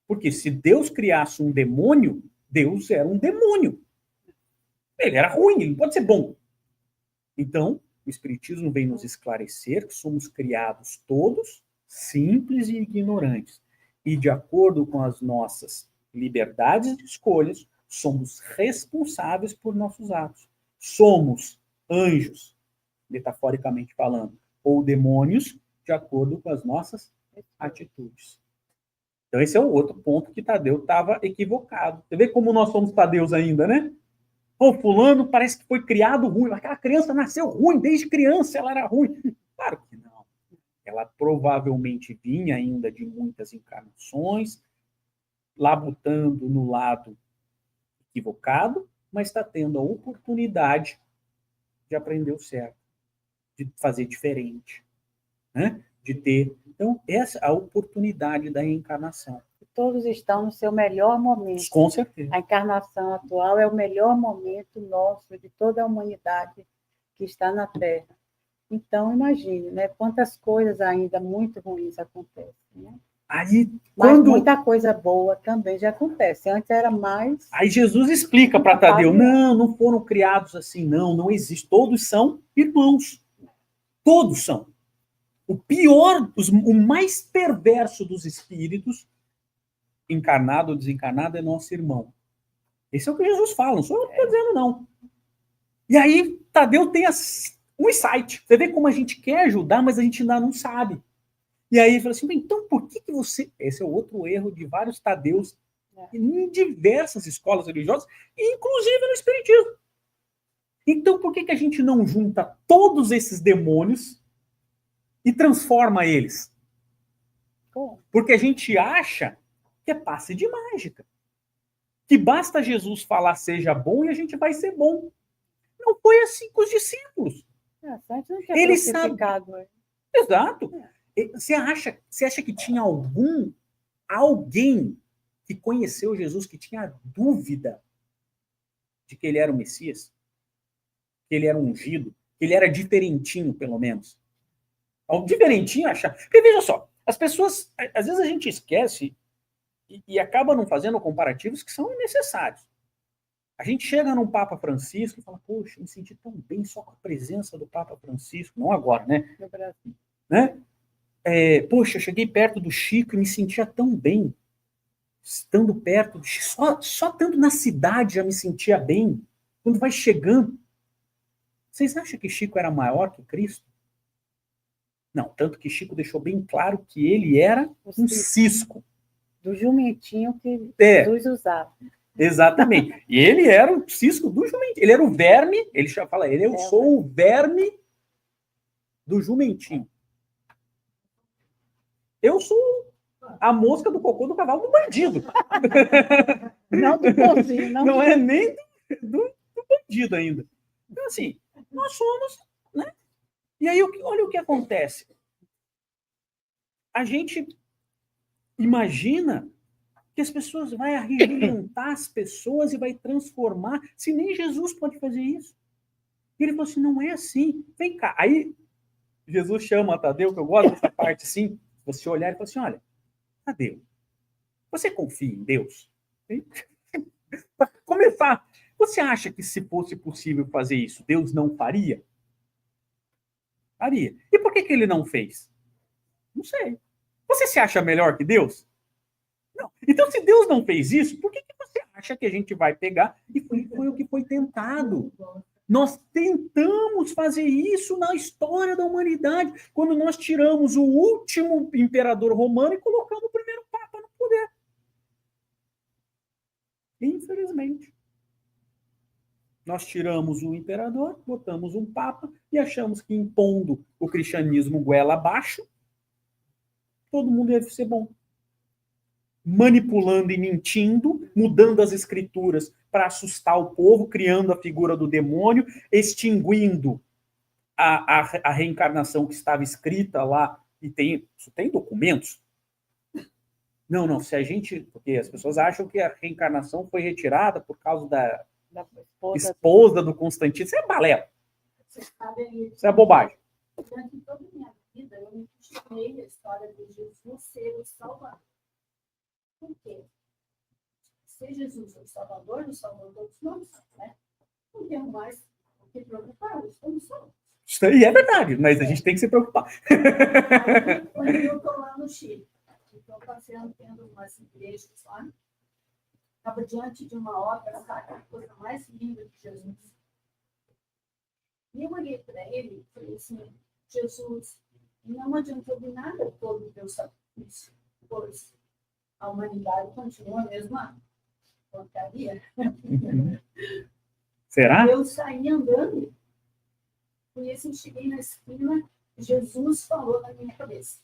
Porque se Deus criasse um demônio, Deus era um demônio. Ele era ruim, ele não pode ser bom. Então, o Espiritismo vem nos esclarecer que somos criados todos simples e ignorantes. E, de acordo com as nossas liberdades de escolhas, somos responsáveis por nossos atos. Somos anjos, metaforicamente falando, ou demônios, de acordo com as nossas atitudes. Então, esse é o outro ponto que Tadeu estava equivocado. Você vê como nós somos Tadeus ainda, né? Pô, fulano parece que foi criado ruim. Aquela criança nasceu ruim, desde criança ela era ruim. Claro que não. Ela provavelmente vinha ainda de muitas encarnações, labutando no lado equivocado, mas está tendo a oportunidade de aprender o certo, de fazer diferente, né? De ter. Então, essa é a oportunidade da reencarnação. Todos estão no seu melhor momento. Com certeza. A encarnação atual é o melhor momento nosso, de toda a humanidade que está na Terra. Então, imagine, né, quantas coisas ainda muito ruins acontecem. Né? Aí, mas muita coisa boa também já acontece. Antes era mais... Aí Jesus explica para Tadeu, não foram criados assim, não existe. Todos são irmãos. Todos são. O pior, o mais perverso dos espíritos, encarnado ou desencarnado, é nosso irmão. Esse é o que Jesus fala, não sou eu que estou dizendo, não. E aí, Tadeu tem um insight. Você vê como a gente quer ajudar, mas a gente ainda não sabe. E aí ele fala assim, então por que você... Esse é outro erro de vários Tadeus em diversas escolas religiosas, inclusive no Espiritismo. Então por que a gente não junta todos esses demônios e transforma eles? Porque a gente acha que é passe de mágica. Que basta Jesus falar seja bom e a gente vai ser bom. Não foi assim com os discípulos. Eles sabem. Exato. Você acha que tinha alguém que conheceu Jesus que tinha dúvida de que ele era o Messias? Que ele era ungido? Que ele era diferentinho, pelo menos? O diferentinho achar. Porque veja só, as pessoas, às vezes a gente esquece e acaba não fazendo comparativos que são necessários. A gente chega num Papa Francisco e fala, poxa, eu me senti tão bem só com a presença do Papa Francisco. Não agora, né? No Brasil. Né? Poxa, eu cheguei perto do Chico e me sentia tão bem. Estando perto do Chico, só estando na cidade já me sentia bem. Quando vai chegando. Vocês acham que Chico era maior que Cristo? Não, tanto que Chico deixou bem claro que ele era um cisco. Do jumentinho que Jesus usava. Exatamente. E ele era o cisco do jumentinho. Ele era o verme, ele já fala, eu sou o verme do jumentinho. Eu sou a mosca do cocô do cavalo do bandido. Não do povinho, não. Não é nem do bandido ainda. Então, assim, nós somos, né? E aí, olha o que acontece. A gente imagina que as pessoas vão arregimentar as pessoas e vai transformar, se nem Jesus pode fazer isso. E ele falou assim, não é assim. Vem cá. Aí, Jesus chama Tadeu, que eu gosto dessa parte assim, você olhar e falar assim, olha, Tadeu, você confia em Deus? Para começar, você acha que se fosse possível fazer isso, Deus não faria? Faria. E por que ele não fez? Não sei. Você se acha melhor que Deus? Não. Então, se Deus não fez isso, por que você acha que a gente vai pegar? E foi o que foi tentado. Nós tentamos fazer isso na história da humanidade, quando nós tiramos o último imperador romano e colocamos o primeiro papa no poder. Infelizmente. Nós tiramos o imperador, botamos um papa e achamos que impondo o cristianismo goela abaixo, todo mundo deve ser bom. Manipulando e mentindo, mudando as escrituras para assustar o povo, criando a figura do demônio, extinguindo a reencarnação que estava escrita lá, e isso tem documentos. Não, se a gente... Porque as pessoas acham que a reencarnação foi retirada por causa da esposa do Constantino. Isso é balela. Isso é bobagem. Durante toda a minha vida, eu me questionei a história de Jesus ser o Salvador. Por quê? Se Jesus é o Salvador dos nós, né? Não temos mais o que preocupar, estamos salvos. Isso aí é verdade, mas a gente tem que se preocupar. Aí, quando eu estou lá no Chile, estou passeando, tendo umas igrejas lá, estava diante de uma obra sacra, a coisa mais linda de Jesus. E eu olhei para ele e falei assim, Jesus, não adiantou de nada todo o teu sacrifício, pois a humanidade continua a mesma porcaria. Será? Eu saí andando, e assim, cheguei na esquina, Jesus falou na minha cabeça,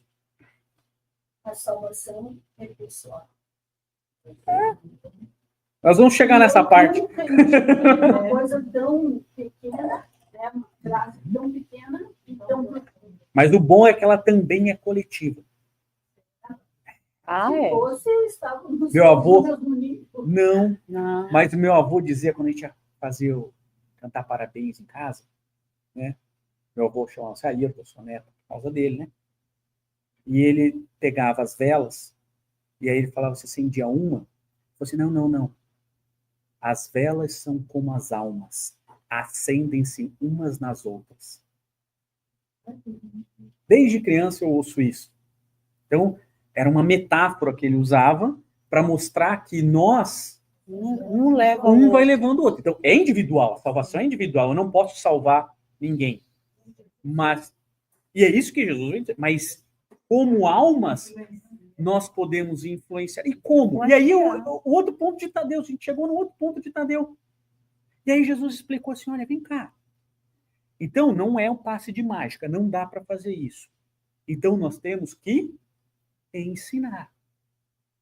a salvação é pessoal. Nós vamos chegar nessa parte. Nunca imaginei uma coisa tão pequena, né? Uma frase tão pequena e tão profunda. Mas o bom é que ela também é coletiva. É? Você estava no Meu avô... bonito. Não, Não. mas o meu avô dizia, quando a gente ia cantar parabéns em casa, né? Meu avô chamava Sair, eu sou neto, por causa dele, né? E ele pegava as velas, e aí ele falava, você acendia uma? Eu falei assim, não. As velas são como as almas, acendem-se umas nas outras. Desde criança eu ouço isso. Então, era uma metáfora que ele usava para mostrar que nós, Um leva o um outro. vai levando o outro. Então, é individual, a salvação é individual, eu não posso salvar ninguém. Mas, e é isso que Jesus vai dizer, mas como almas, nós podemos influenciar. E como? E aí, o outro ponto de Tadeu, a gente chegou no outro ponto de Tadeu. E aí Jesus explicou assim, olha, vem cá. Então, não é um passe de mágica, não dá para fazer isso. Então, nós temos que ensinar.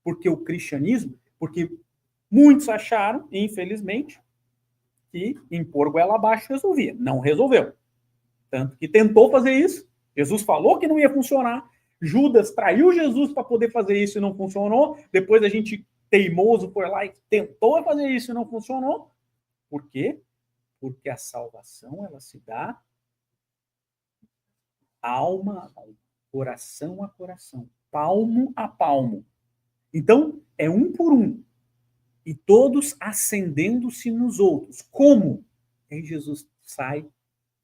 Porque o cristianismo, porque muitos acharam, infelizmente, que impor goela abaixo resolvia. Não resolveu. Tanto que tentou fazer isso, Jesus falou que não ia funcionar, Judas traiu Jesus para poder fazer isso e não funcionou, depois a gente teimoso foi lá e tentou fazer isso e não funcionou. Por quê? Porque a salvação, ela se dá alma a alma, coração a coração, palmo a palmo. Então, é um por um. E todos acendendo-se nos outros. Como? Aí Jesus sai,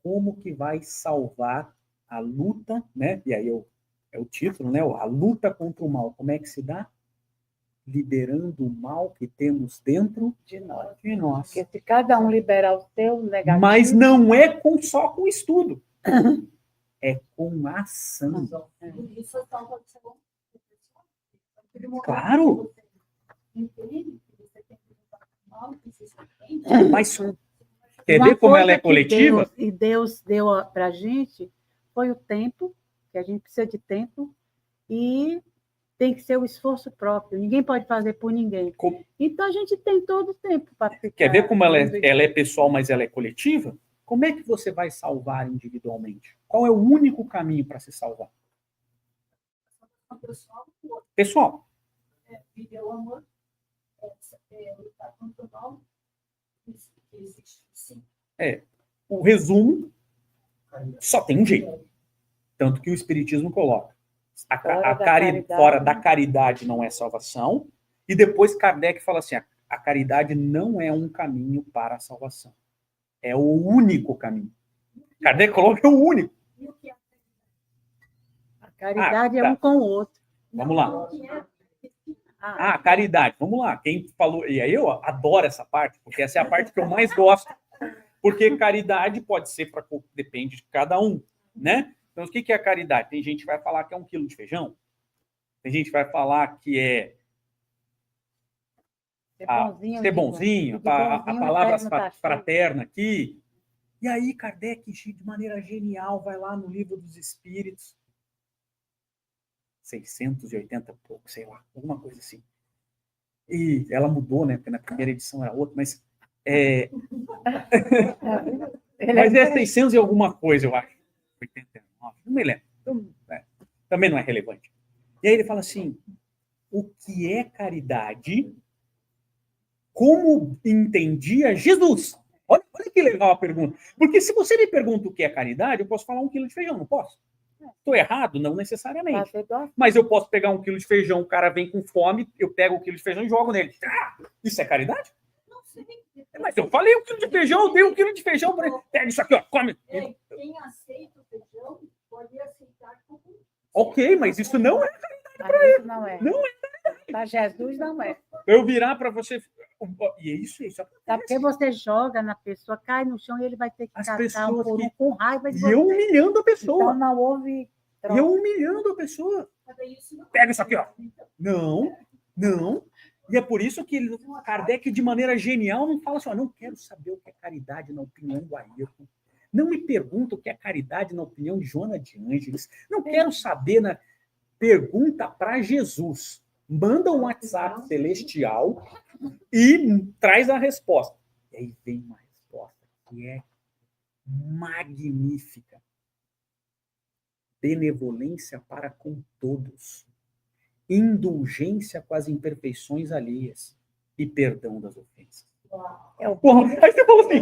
como que vai salvar a luta, né? E aí é o título, né? A luta contra o mal. Como é que se dá? Liberando o mal que temos dentro De nós. de nós. Porque se cada um liberar o seu negativo... Mas não é só com estudo. É com ação. Por isso a salvação. Claro. Entende? Você tem que lutar com o mal, que você entende. Mas quer ver como ela é coletiva? Deus deu para a gente foi o tempo, que a gente precisa de tempo, e tem que ser o esforço próprio. Ninguém pode fazer por ninguém. Então, a gente tem todo o tempo para ficar... Quer ver como ela é pessoal, mas ela é coletiva? Como é que você vai salvar individualmente? Qual é o único caminho para se salvar? Pessoal. Viver o amor, lutar contra o mal, existe sim. O resumo, só tem um jeito. Tanto que o Espiritismo coloca. Fora da caridade não é salvação. E depois Kardec fala assim, a caridade não é um caminho para a salvação. É o único caminho. Kardec coloca o único. E o que é Caridade é tá. um com o outro. Vamos lá. Não, que é Caridade. Vamos lá. Quem falou... E aí eu adoro essa parte, porque essa é a parte que eu mais gosto. Porque caridade pode ser para... Depende de cada um, né? Então, o que é a caridade? Tem gente que vai falar que é 1 quilo de feijão. Tem gente que vai falar que é ser bonzinho, a palavra fraterna aqui. E aí, Kardec, de maneira genial, vai lá no Livro dos Espíritos, 680 e pouco, sei lá, alguma coisa assim. E ela mudou, né? Porque na primeira edição era outra, mas mas é 600 e alguma coisa, eu acho. 89, não me lembro. Então, também não é relevante. E aí ele fala assim, o que é caridade? Como entendia Jesus? Olha que legal a pergunta. Porque se você me pergunta o que é caridade, eu posso falar 1 quilo de feijão, não posso? Estou errado? Não necessariamente. Mas eu posso pegar 1 quilo de feijão, o cara vem com fome, eu pego 1 quilo de feijão e jogo nele. Isso é caridade? Não sei. Mas eu falei 1 quilo de feijão, eu dei 1 quilo de feijão para ele. Pega isso aqui, ó, come. Quem aceita o feijão pode aceitar como... Ok, mas isso não é caridade para ele. Não é. Não é. Para Jesus não é. Eu virar para você... E é isso. Sabe porque você joga na pessoa, cai no chão e ele vai ter que catar um por um com raiva de você. E eu humilhando a pessoa. Então não houve... E eu humilhando a pessoa. Pega isso aqui, ó. Não. E é por isso que Kardec, de maneira genial, não fala assim, ó, não quero saber o que é caridade na opinião do Ayrton. Não me pergunta o que é caridade na opinião de Joana de Ângeles. Não quero saber na pergunta para Jesus. Manda um WhatsApp celestial e traz a resposta. E aí vem uma resposta que é magnífica. Benevolência para com todos. Indulgência com as imperfeições alheias e perdão das ofensas. Porra, aí você falou assim,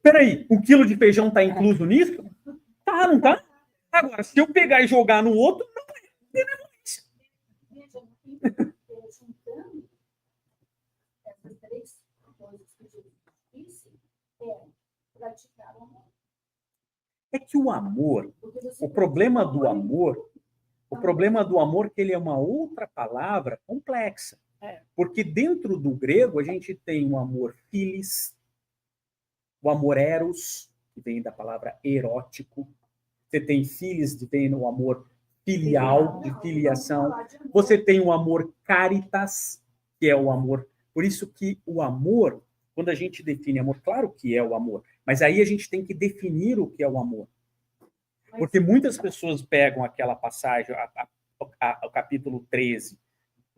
peraí, 1 quilo de feijão está incluso nisso? Tá, não tá? Agora, se eu pegar e jogar no outro, não é benevolência. Juntando essas 3 coisas que Jesus disse, é praticar o amor. É que o amor, o problema do amor é que ele é uma outra palavra complexa. Porque dentro do grego a gente tem o amor philis, o amor eros, que vem da palavra erótico. Você tem philis, que vem no amor filial, de filiação. Você tem o amor caritas, que é o amor. Por isso que o amor, quando a gente define amor, claro que é o amor, mas aí a gente tem que definir o que é o amor. Porque muitas pessoas pegam aquela passagem, o capítulo 13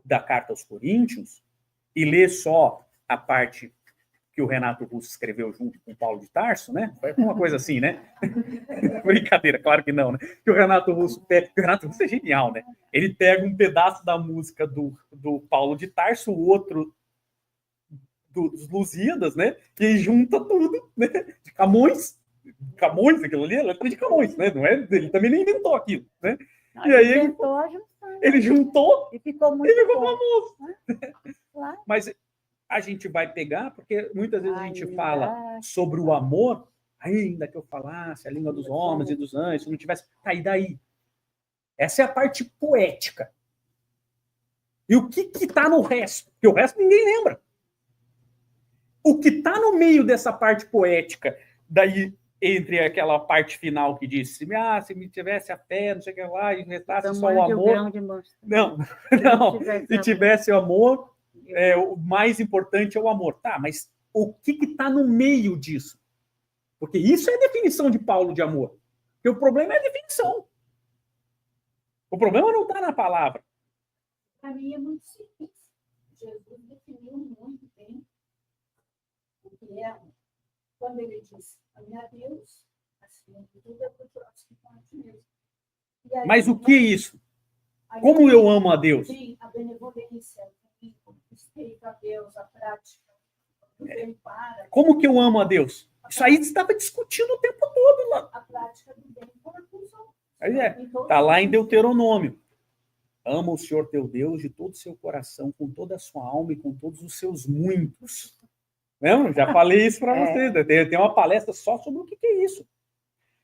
da Carta aos Coríntios, e lê só a parte que o Renato Russo escreveu junto com o Paulo de Tarso, né? Foi uma coisa assim, né? Brincadeira, claro que não, né? Que o Renato Russo pega... O Renato Russo é genial, né? Ele pega um pedaço da música do Paulo de Tarso, o outro dos Lusíadas, né? E junta tudo, né? De Camões, aquilo ali é letra de Camões, né? Não é, ele também nem inventou aquilo, né? E aí ele juntou e ficou muito famoso. Claro. Mas a gente vai pegar, porque muitas vezes a gente fala sobre o amor, ainda que eu falasse a língua dos homens e dos anjos, se não tivesse... Tá, e daí? Essa é a parte poética. E o que está no resto? Porque o resto ninguém lembra. O que está no meio dessa parte poética, daí entre aquela parte final que diz se me tivesse a fé, não sei o que lá, e restasse só o amor. Não. Se tivesse o amor, o mais importante é o amor. Tá, mas o que está no meio disso? Porque isso é a definição de Paulo de amor. Porque o problema é a definição. O problema não está na palavra. Para mim é muito simples. Jesus definiu muito bem o que é amor. Quando ele diz, ame a Deus, acima de tudo é por próximo com a ti mesmo. Mas o que é isso? Como eu amo a Deus? Tem a benevolência, o respeito a Deus, a prática, o bem para. Como que eu amo a Deus? Isso aí você estava discutindo o tempo todo lá. A prática do bem para com os outros. Está lá em Deuteronômio. Ama o Senhor teu Deus de todo o seu coração, com toda a sua alma e com todos os seus muitos. Lembra? Já falei isso para vocês. Tem uma palestra só sobre o que é isso.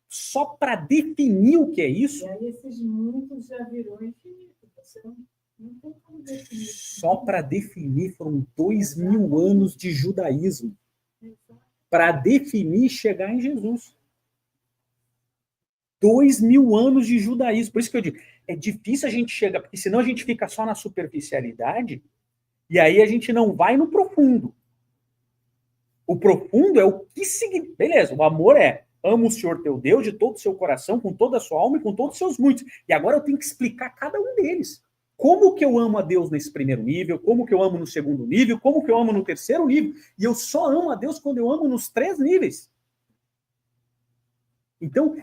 só para definir o que é isso, E aí esses muitos já virou infinito. Você não tem como definir. só para definir foram 2000 anos de judaísmo. Para definir chegar em Jesus. 2000 anos de judaísmo. Por isso que eu digo, é difícil a gente chegar, porque senão a gente fica só na superficialidade e aí a gente não vai no profundo. O profundo é o que significa. Beleza, o amor é ama o Senhor teu Deus de todo o seu coração, com toda a sua alma e com todos os seus muitos. E agora eu tenho que explicar cada um deles. Como que eu amo a Deus nesse primeiro nível, como que eu amo no segundo nível, como que eu amo no terceiro nível. E eu só amo a Deus quando eu amo nos 3 níveis. Então,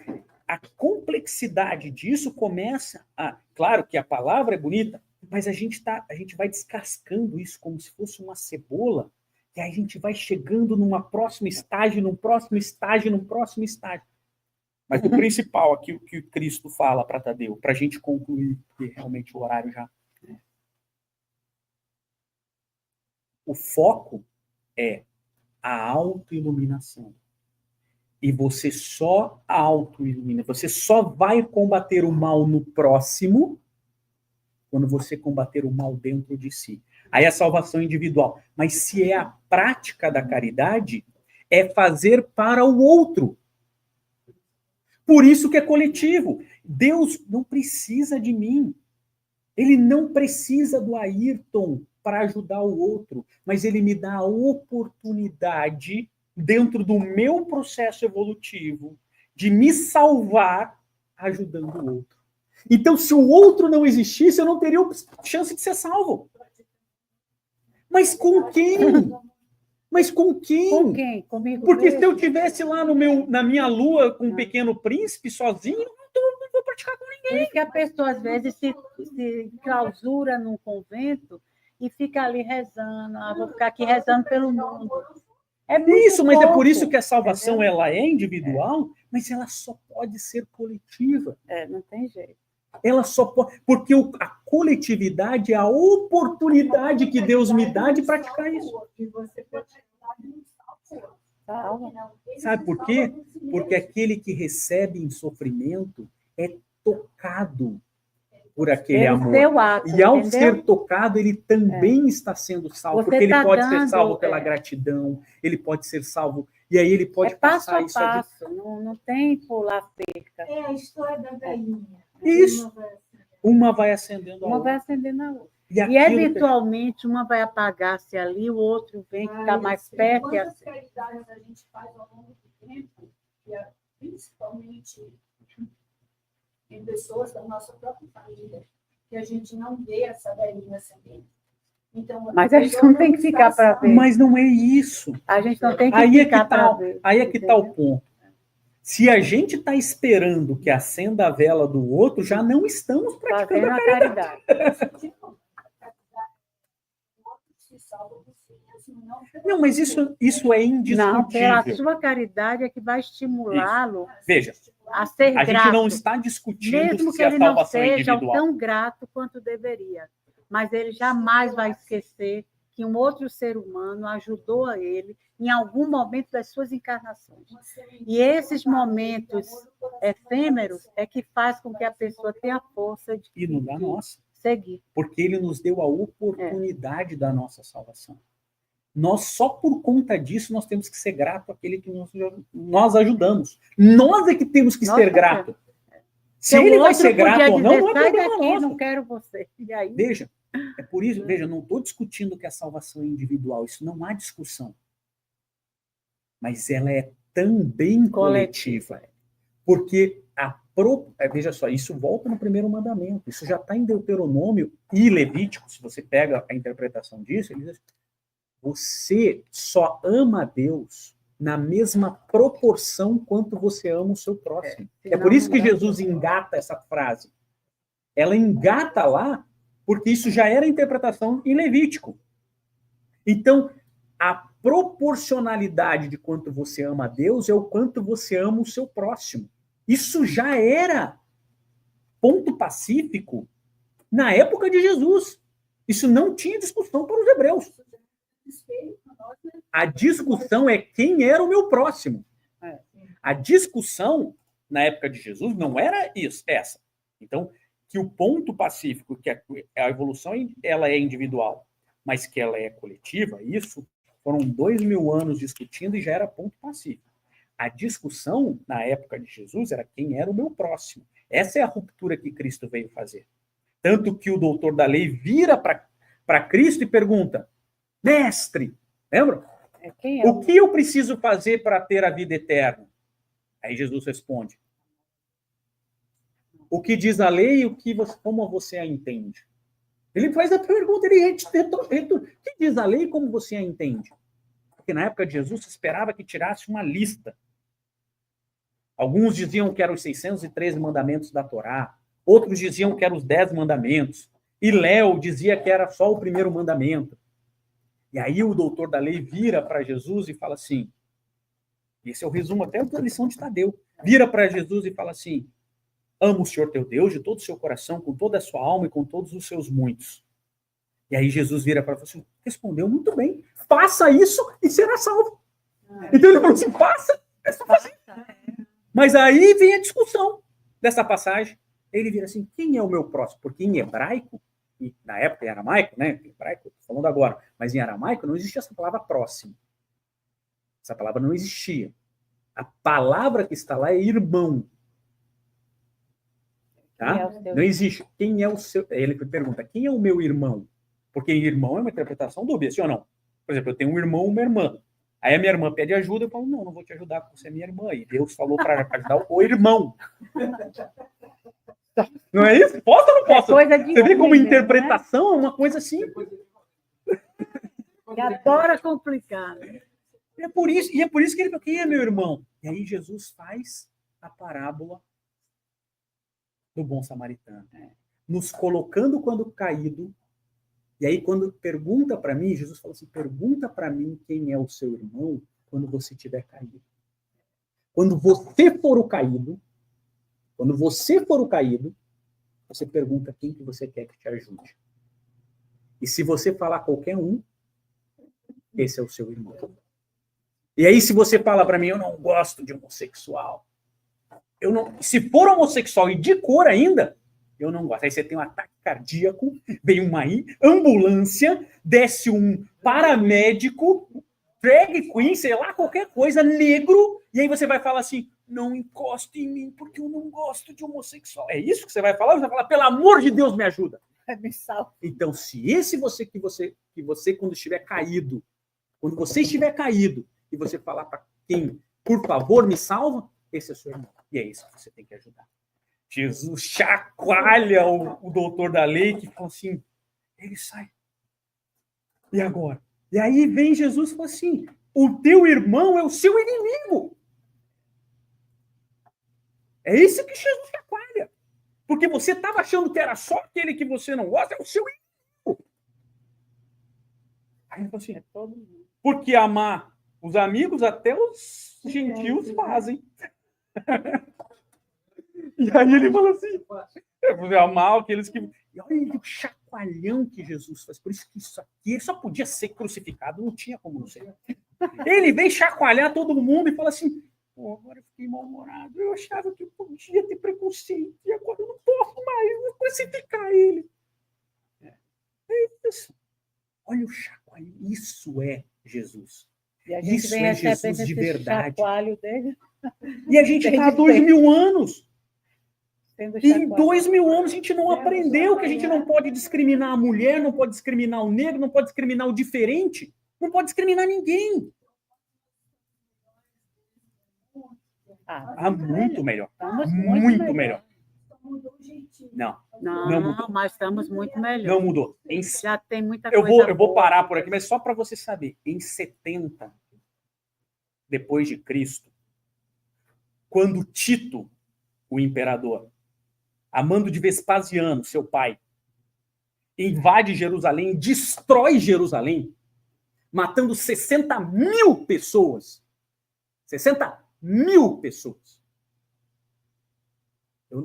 a complexidade disso começa a... Claro que a palavra é bonita, mas a gente vai descascando isso como se fosse uma cebola, e aí a gente vai chegando numa próxima estágio, num próximo estágio, num próximo estágio. Mas o principal aqui, o que Cristo fala para Tadeu, para a gente concluir, porque realmente o horário já... O foco é a autoiluminação. E você só autoilumina, você só vai combater o mal no próximo quando você combater o mal dentro de si. Aí é salvação individual. Mas se é a prática da caridade, é fazer para o outro. Por isso que é coletivo. Deus não precisa de mim. Ele não precisa do Ayrton para ajudar o outro, mas ele me dá a oportunidade, dentro do meu processo evolutivo, de me salvar ajudando o outro. Então, se o outro não existisse, eu não teria chance de ser salvo. Mas com quem? Mas com quem? Com quem? Comigo Porque mesmo? se eu estivesse lá na minha lua com um pequeno príncipe, sozinho, eu não vou praticar com ninguém. Por isso que a pessoa, às vezes, se clausura num convento e fica ali rezando. Ah, vou ficar aqui rezando pelo mundo. É muito Isso, mas é por pouco, isso que a salvação entendeu? ela é individual, mas ela só pode ser coletiva. Não tem jeito. Ela só pode, porque a coletividade é a oportunidade que Deus me dá de praticar isso. E você pode Salva. Sabe por quê? Porque aquele que recebe em sofrimento é tocado por aquele Pelo amor. seu ato, E ao entendeu? ser tocado, ele também está sendo salvo, Você porque ele tá pode ser dando, salvo pela gratidão, ele pode ser salvo, e aí ele pode É passo passar a isso adiante. passo, não tem pular cerca. É a história da velhinha. Isso. Uma vai acendendo a Uma vai outra. acendendo a outra. E E, aquilo que- eventualmente, uma vai apagar-se ali, o outro vem ficar mais perto. E Quantas assim. caridades a gente faz ao longo do tempo, principalmente em pessoas da nossa própria família, que a gente não vê essa velhinha acendendo. Então, Mas a gente não tem que ficar para ver. Mas não é isso. A gente não tem que Aí é que ficar para tá, ver. aí é que tá o entendeu? ponto. Se a gente está esperando que acenda a vela do outro, já não estamos praticando Fazendo a a caridade. caridade. Não, mas isso é Não, pela indiscutível. sua caridade é que vai estimulá-lo Veja, a ser a grato. gente não está discutindo Mesmo se que a ele não salvação é seja individual. tão grato quanto deveria. Mas ele jamais vai esquecer que um outro ser humano ajudou a ele em algum momento das suas encarnações. E esses momentos efêmeros é que faz com que a pessoa tenha a força de E não dá nossa. seguir. Porque ele nos deu a oportunidade da nossa salvação. Nós, só por conta disso, nós temos que ser grato àquele que nós ajudamos. Nós é que temos que Nós ser também. grato. Se Porque o ele vai outro ser grato podia ou não, dizer, não é sai problema daqui, nosso. não quero você. E aí, Veja, é por isso, veja, não estou discutindo que a salvação é individual, isso não há discussão. Mas ela é também coletiva. Porque veja só, isso volta no primeiro mandamento, isso já está em Deuteronômio e Levítico, se você pega a interpretação disso, ele diz assim, você só ama a Deus na mesma proporção quanto você ama o seu próximo. É por isso que Jesus engata essa frase. Ela engata lá, porque isso já era a interpretação em Levítico. Então, a proporcionalidade de quanto você ama a Deus é o quanto você ama o seu próximo. Isso já era ponto pacífico na época de Jesus. Isso não tinha discussão para os hebreus. A discussão é quem era o meu próximo. A discussão na época de Jesus não era isso, essa. Então, que o ponto pacífico, que a evolução ela é individual, mas que ela é coletiva, isso foram 2000 anos discutindo e já era ponto pacífico. A discussão, na época de Jesus, era quem era o meu próximo. Essa é a ruptura que Cristo veio fazer. Tanto que o doutor da lei vira para Cristo e pergunta, mestre, lembra? O que eu preciso fazer para ter a vida eterna? Aí Jesus responde, o que diz a lei e como você a entende? Ele faz a pergunta, ele o que diz a lei e como você a entende? Porque na época de Jesus se esperava que tirasse uma lista. Alguns diziam que eram os 613 mandamentos da Torá, outros diziam que eram os 10 mandamentos, e Léo dizia que era só o primeiro mandamento. E aí o doutor da lei vira para Jesus e fala assim, esse é o resumo até da lição de Tadeu, vira para Jesus e fala assim, ama o Senhor teu Deus de todo o seu coração, com toda a sua alma e com todos os seus muitos. E aí Jesus vira para ele e fala assim, respondeu muito bem, faça isso e será salvo. Então ele falou assim, faça, é só fazer. Mas aí vem a discussão dessa passagem. Ele vira assim, quem é o meu próximo? Porque em hebraico, e na época em aramaico, né? Em hebraico, estou falando agora, mas em aramaico não existia essa palavra próximo. Essa palavra não existia. A palavra que está lá é irmão. Tá? Não existe. Quem é o seu... Ele pergunta, quem é o meu irmão? Porque irmão é uma interpretação dúbia, sim ou não? Por exemplo, eu tenho um irmão e uma irmã. Aí a minha irmã pede ajuda, eu falo, não vou te ajudar, porque você é minha irmã. E Deus falou para ajudar o irmão. Não é isso? Posso ou não posso? Você vê como interpretação é uma coisa assim. Que adora complicar. É por isso que ele falou, quem é meu irmão? E aí Jesus faz a parábola do bom samaritano. Nos colocando quando caído. E aí, quando pergunta para mim, Jesus fala assim, pergunta para mim quem é o seu irmão quando você tiver caído. Quando você for o caído, você pergunta quem que você quer que te ajude. E se você falar qualquer um, esse é o seu irmão. E aí, se você fala para mim, eu não gosto de homossexual, se for homossexual e de cor ainda, eu não gosto. Aí você tem um ataque cardíaco, vem uma ambulância, desce um paramédico, drag queen, sei lá, qualquer coisa, negro, e aí você vai falar assim, não encoste em mim, porque eu não gosto de homossexual. É isso que você vai falar? Você vai falar, pelo amor de Deus, me ajuda. Então, se esse que você quando estiver caído, e você falar para quem, por favor, me salva, esse é o seu irmão. E é isso que você tem que ajudar. Jesus chacoalha o doutor da lei, que fala assim, ele sai. E agora? E aí vem Jesus e fala assim, o teu irmão é o seu inimigo. É isso que Jesus chacoalha. Porque você estava achando que era só aquele que você não gosta, é o seu inimigo. Aí ele fala assim, porque amar os amigos até os gentios fazem. E aí ele fala assim, eu vou amar aqueles que... E olha o chacoalhão que Jesus faz. Por isso que isso aqui, ele só podia ser crucificado, não tinha como não ser. Ele vem chacoalhar todo mundo e fala assim, pô, agora eu fiquei mal-humorado, eu achava que eu podia ter preconceito, e agora eu não posso mais, vou crucificar ele. É isso. Olha o chacoalhão, isso é Jesus. E a gente isso vem é Jesus de verdade. Dele. E a gente está há 2000 anos. E em 2000 anos a gente não aprendeu que a gente não pode discriminar a mulher, não pode discriminar o negro, não pode discriminar o diferente, não pode discriminar ninguém. Muito melhor. Muito melhor. Não mudou. Mas estamos muito melhor. Não mudou. Já tem muita coisa. Eu vou parar por aqui, mas só para você saber, em 70 depois de Cristo, quando Tito, o imperador, a mando de Vespasiano, seu pai, invade Jerusalém, destrói Jerusalém, matando 60 mil pessoas. 60 mil pessoas.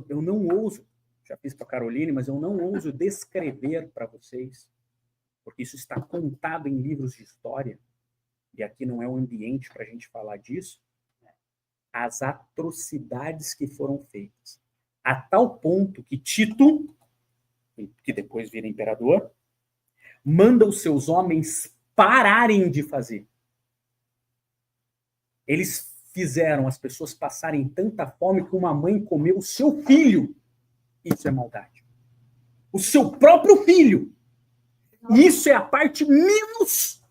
Eu não ouso, já fiz para a Caroline, mas eu não ouso descrever para vocês, porque isso está contado em livros de história, e aqui não é o ambiente para a gente falar disso, as atrocidades que foram feitas. A tal ponto que Tito, que depois vira imperador, manda os seus homens pararem de fazer. Eles fizeram as pessoas passarem tanta fome que uma mãe comeu o seu filho. Isso é maldade. O seu próprio filho. Isso é a parte menos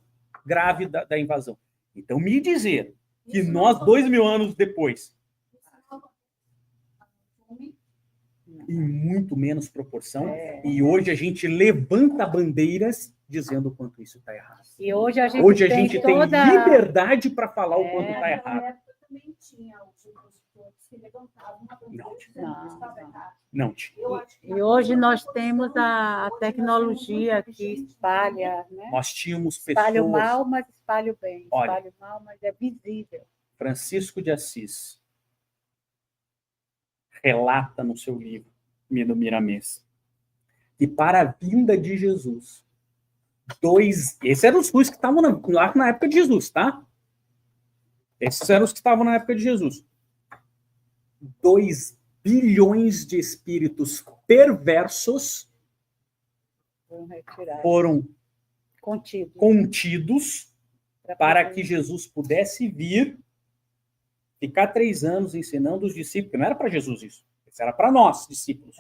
grave da invasão. Então, me dizer que nós, 2000 anos depois, em muito menos proporção, e hoje a gente levanta bandeiras dizendo o quanto isso está errado. E hoje a gente Hoje a tem gente toda... tem liberdade para falar o quanto está Na errado. época também tinha os opositores que levantavam uma bandeira Não. dizendo que estava errado. Não, Tito. Eu acho que E hoje nós temos a tecnologia que espalha, né? Nós tínhamos Espalha o pessoas... mal, mas espalha o bem. Olha. Espalha o mal, mas é visível. Francisco de Assis relata no seu livro, no Miramês, que para a vinda de Jesus, esses eram os que estavam lá na época de Jesus, tá? Esses eram os que estavam na época de Jesus. 2 bilhões de espíritos perversos Foram retirados. foram Contidos. para que Jesus pudesse vir, ficar 3 anos ensinando os discípulos, porque não era para Jesus isso era para nós, discípulos.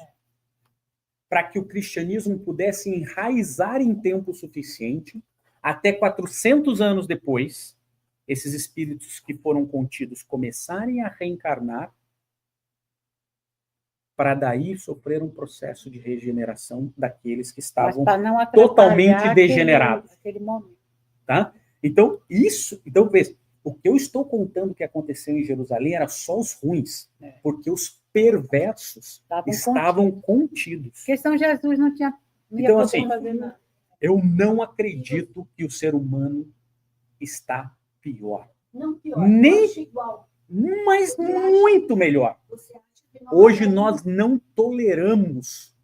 Para que o cristianismo pudesse enraizar em tempo suficiente, até 400 anos depois, esses espíritos que foram contidos começarem a reencarnar, para daí sofrer um processo de regeneração daqueles que estavam totalmente degenerados. Aquele momento. Tá? Então, veja, o que eu estou contando que aconteceu em Jerusalém era só os ruins, porque os perversos estavam contidos. Porque São Jesus não tinha então, assim, fazer nada. Eu não acredito que o ser humano está pior. Não pior, Nem igual. Mas muito melhor. Hoje nós não toleramos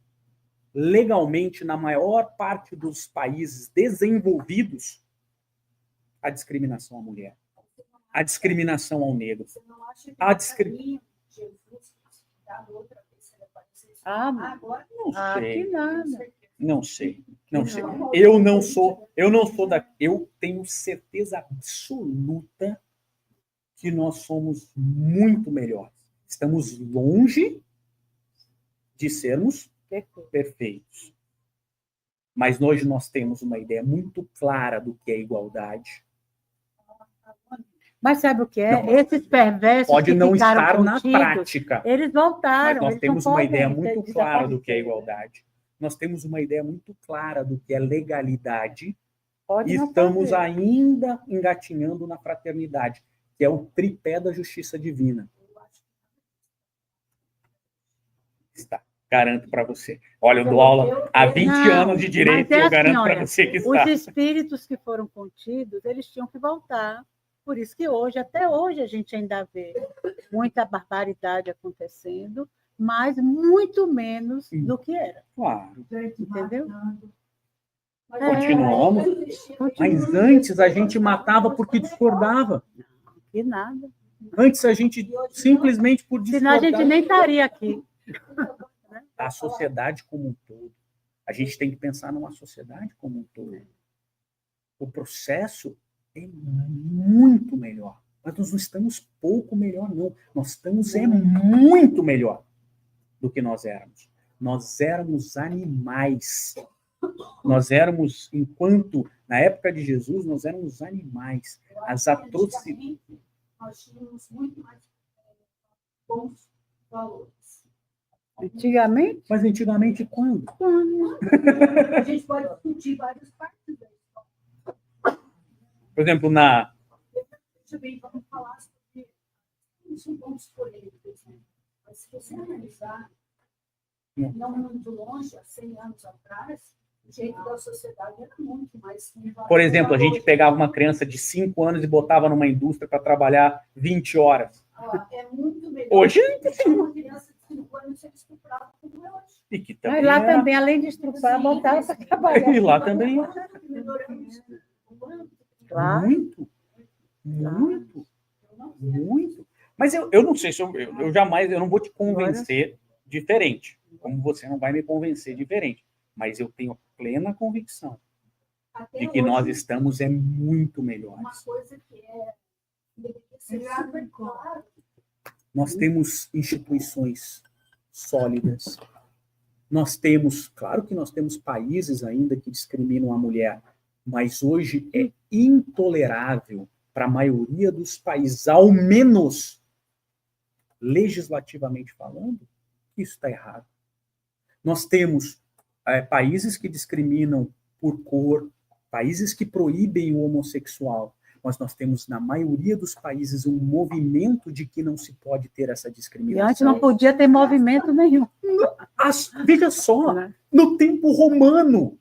legalmente, na maior parte dos países desenvolvidos, a discriminação à mulher, a discriminação ao negro. A discriminação. Não sei. Eu tenho certeza absoluta que nós somos muito melhores. Estamos longe de sermos perfeitos. Mas hoje nós temos uma ideia muito clara do que é igualdade. Mas sabe o que é? Não, esses perversos pode que não estar contidos, na prática. Eles voltaram. Mas nós temos uma ideia muito clara do que é igualdade. igualdade. Nós temos uma ideia muito clara do que é legalidade. Pode e não estamos fazer. ainda engatinhando na fraternidade, que é o tripé da justiça divina. Está. Garanto para você. Olha, eu dou aula há 20 anos de direito e eu garanto para você que está. Os espíritos que foram contidos, eles tinham que voltar. Por isso que hoje, até hoje, a gente ainda vê muita barbaridade acontecendo, mas muito menos do que era. Claro. Entendeu? Continuamos. Mas antes a gente matava porque discordava. E nada. Antes a gente simplesmente por discordar. Senão a gente nem estaria aqui. A sociedade como um todo. A gente tem que pensar numa sociedade como um todo. O processo é muito melhor. Mas nós não estamos pouco melhor, não. Nós estamos muito melhor do que nós éramos. Nós éramos animais. Nós éramos, enquanto, na época de Jesus, nós éramos animais. As atrocidades. Nós tínhamos muito mais bons valores. Antigamente? Mas antigamente quando? A gente pode discutir várias partes da história. Por exemplo, Também vamos falar sobre os pontos polêmicos, né? Mas se você analisar, não muito longe, há 100 anos atrás, o jeito da sociedade era muito mais... Por exemplo, a gente pegava uma criança de 5 anos e botava numa indústria para trabalhar 20 horas. É muito melhor. Hoje, uma criança de 5 anos ser estuprada como é hoje. E que Mas lá também, além de estrupar, voltava para trabalhar. E lá também. Claro. Muito. Mas eu não sei se eu jamais, eu não vou te convencer diferente, como você não vai me convencer diferente. Mas eu tenho plena convicção Até de que hoje, nós estamos muito uma melhores. coisa que deveria ser super clara. Nós temos instituições sólidas. Nós temos, claro que nós temos países ainda que discriminam a mulher, mas hoje é intolerável para a maioria dos países, ao menos legislativamente falando, que isso está errado. Nós temos países que discriminam por cor, países que proíbem o homossexual, mas nós temos, na maioria dos países, um movimento de que não se pode ter essa E discriminação. antes não podia ter movimento nenhum. Veja só, Né? no tempo romano,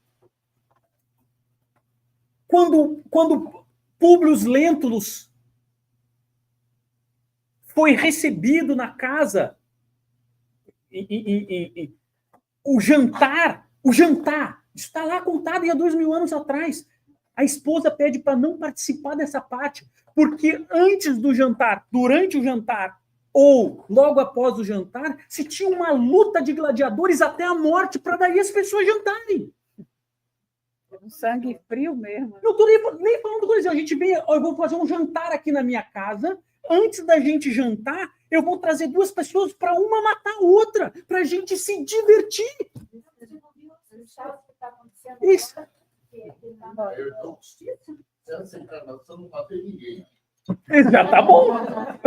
quando Públio Lentulus foi recebido na casa, o jantar, está lá contado há 2000 anos atrás. A esposa pede para não participar dessa parte, porque antes do jantar, durante o jantar ou logo após o jantar, se tinha uma luta de gladiadores até a morte para daí as pessoas jantarem. Um sangue frio mesmo. Não estou nem falando coisa. A gente vem, eu vou fazer um jantar aqui na minha casa. Antes da gente jantar, eu vou trazer duas pessoas para uma matar a outra, para a gente se divertir. Você não viu o chato que está acontecendo Isso. agora? Que tá na justiça? Se essa encarnação não matei ninguém. Já tá bom.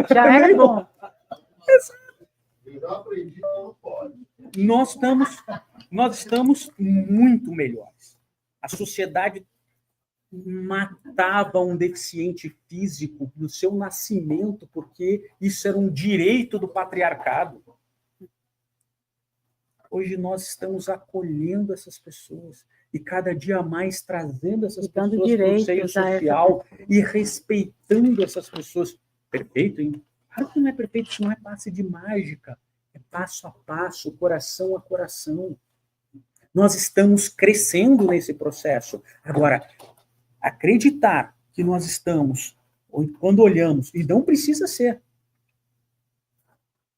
Já é bom. Eu já aprendi que não pode. Nós estamos muito melhores. A sociedade matava um deficiente físico no seu nascimento, porque isso era um direito do patriarcado. Hoje nós estamos acolhendo essas pessoas e cada dia mais trazendo essas pessoas para o seio social e respeitando essas pessoas. Perfeito, hein? Claro que não é perfeito, isso não é passe de mágica. É passo a passo, coração a coração. Nós estamos crescendo nesse processo. Agora, acreditar que nós estamos, quando olhamos, e não precisa ser,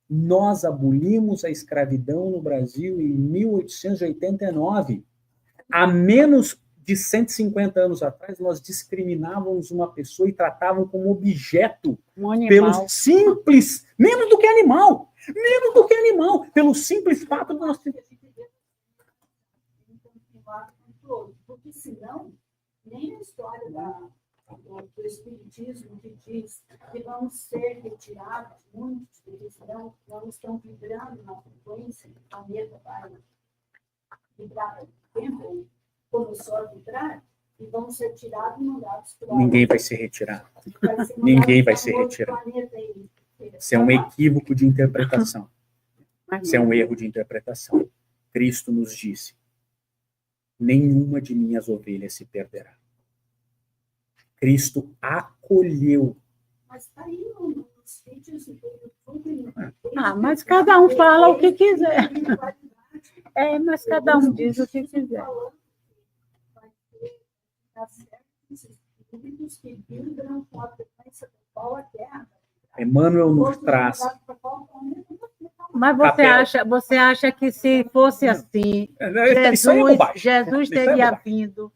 nós abolimos a escravidão no Brasil em 1889. Há menos de 150 anos atrás, nós discriminávamos uma pessoa e tratávamos como objeto, pelo simples, menos do que animal, pelo simples fato de nós termos. Porque senão, nem a história do Espiritismo que diz que vamos ser retirados, muitos deles não estão vibrando na frequência, o planeta vai vibrar o tempo, começou a vibrar, e vão ser tirados e mandados para... Ninguém vai ser retirado. Ninguém vai ser retirado. Isso é um equívoco de interpretação. Isso é um erro de interpretação. Cristo nos disse: nenhuma de minhas ovelhas se perderá. Cristo acolheu. Mas está aí nos vídeos do YouTube. Mas cada um fala o que quiser. Mas cada um diz o que quiser. Vai ter certos espíritos que vibram com a frequência do qual a Terra. Emmanuel nos traz. Mas você acha que se fosse assim, Jesus teria vindo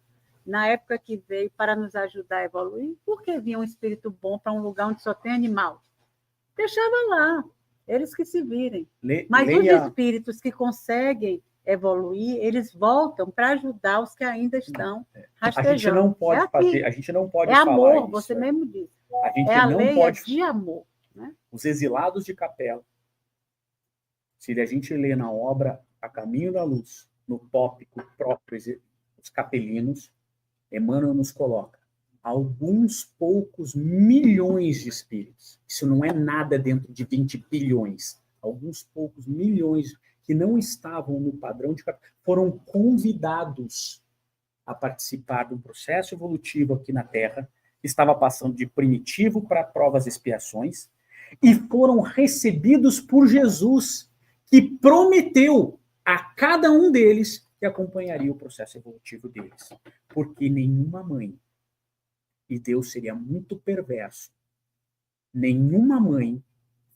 na época que veio para nos ajudar a evoluir? Por que vinha um espírito bom para um lugar onde só tem animal? Deixava lá, eles que se virem. Mas os espíritos que conseguem evoluir, eles voltam para ajudar os que ainda estão rastejando. A gente não pode fazer, a gente não pode falar isso. É amor, isso, você mesmo disse. A gente a não lei pode... de amor. Né? Os exilados de Capela, se a gente lê na obra A Caminho da Luz, no tópico próprio, os capelinos, Emmanuel nos coloca alguns poucos milhões de espíritos. Isso não é nada dentro de 20 bilhões. Alguns poucos milhões que não estavam no padrão de Capela foram convidados a participar de um processo evolutivo aqui na Terra, que estava passando de primitivo para provas e expiações, e foram recebidos por Jesus, que prometeu a cada um deles que acompanharia o processo evolutivo deles. Porque nenhuma mãe, e Deus seria muito perverso, nenhuma mãe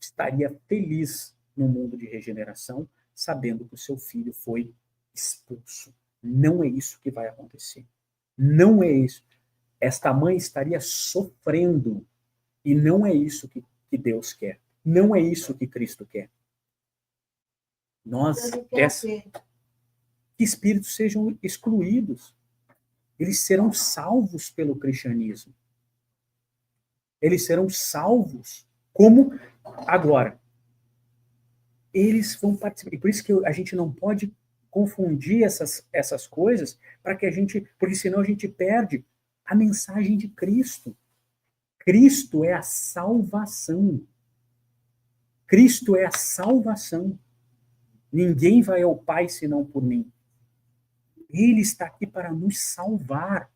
estaria feliz no mundo de regeneração, sabendo que o seu filho foi expulso. Não é isso que vai acontecer. Não é isso. Esta mãe estaria sofrendo, e não é isso que Deus quer. Não é isso que Cristo quer. Que espíritos sejam excluídos. Eles serão salvos pelo cristianismo. Eles serão salvos. Como agora? Eles vão participar. E por isso que a gente não pode confundir essas coisas, porque senão a gente perde a mensagem de Cristo. Cristo é a salvação. Cristo é a salvação. Ninguém vai ao Pai senão por mim. Ele está aqui para nos salvar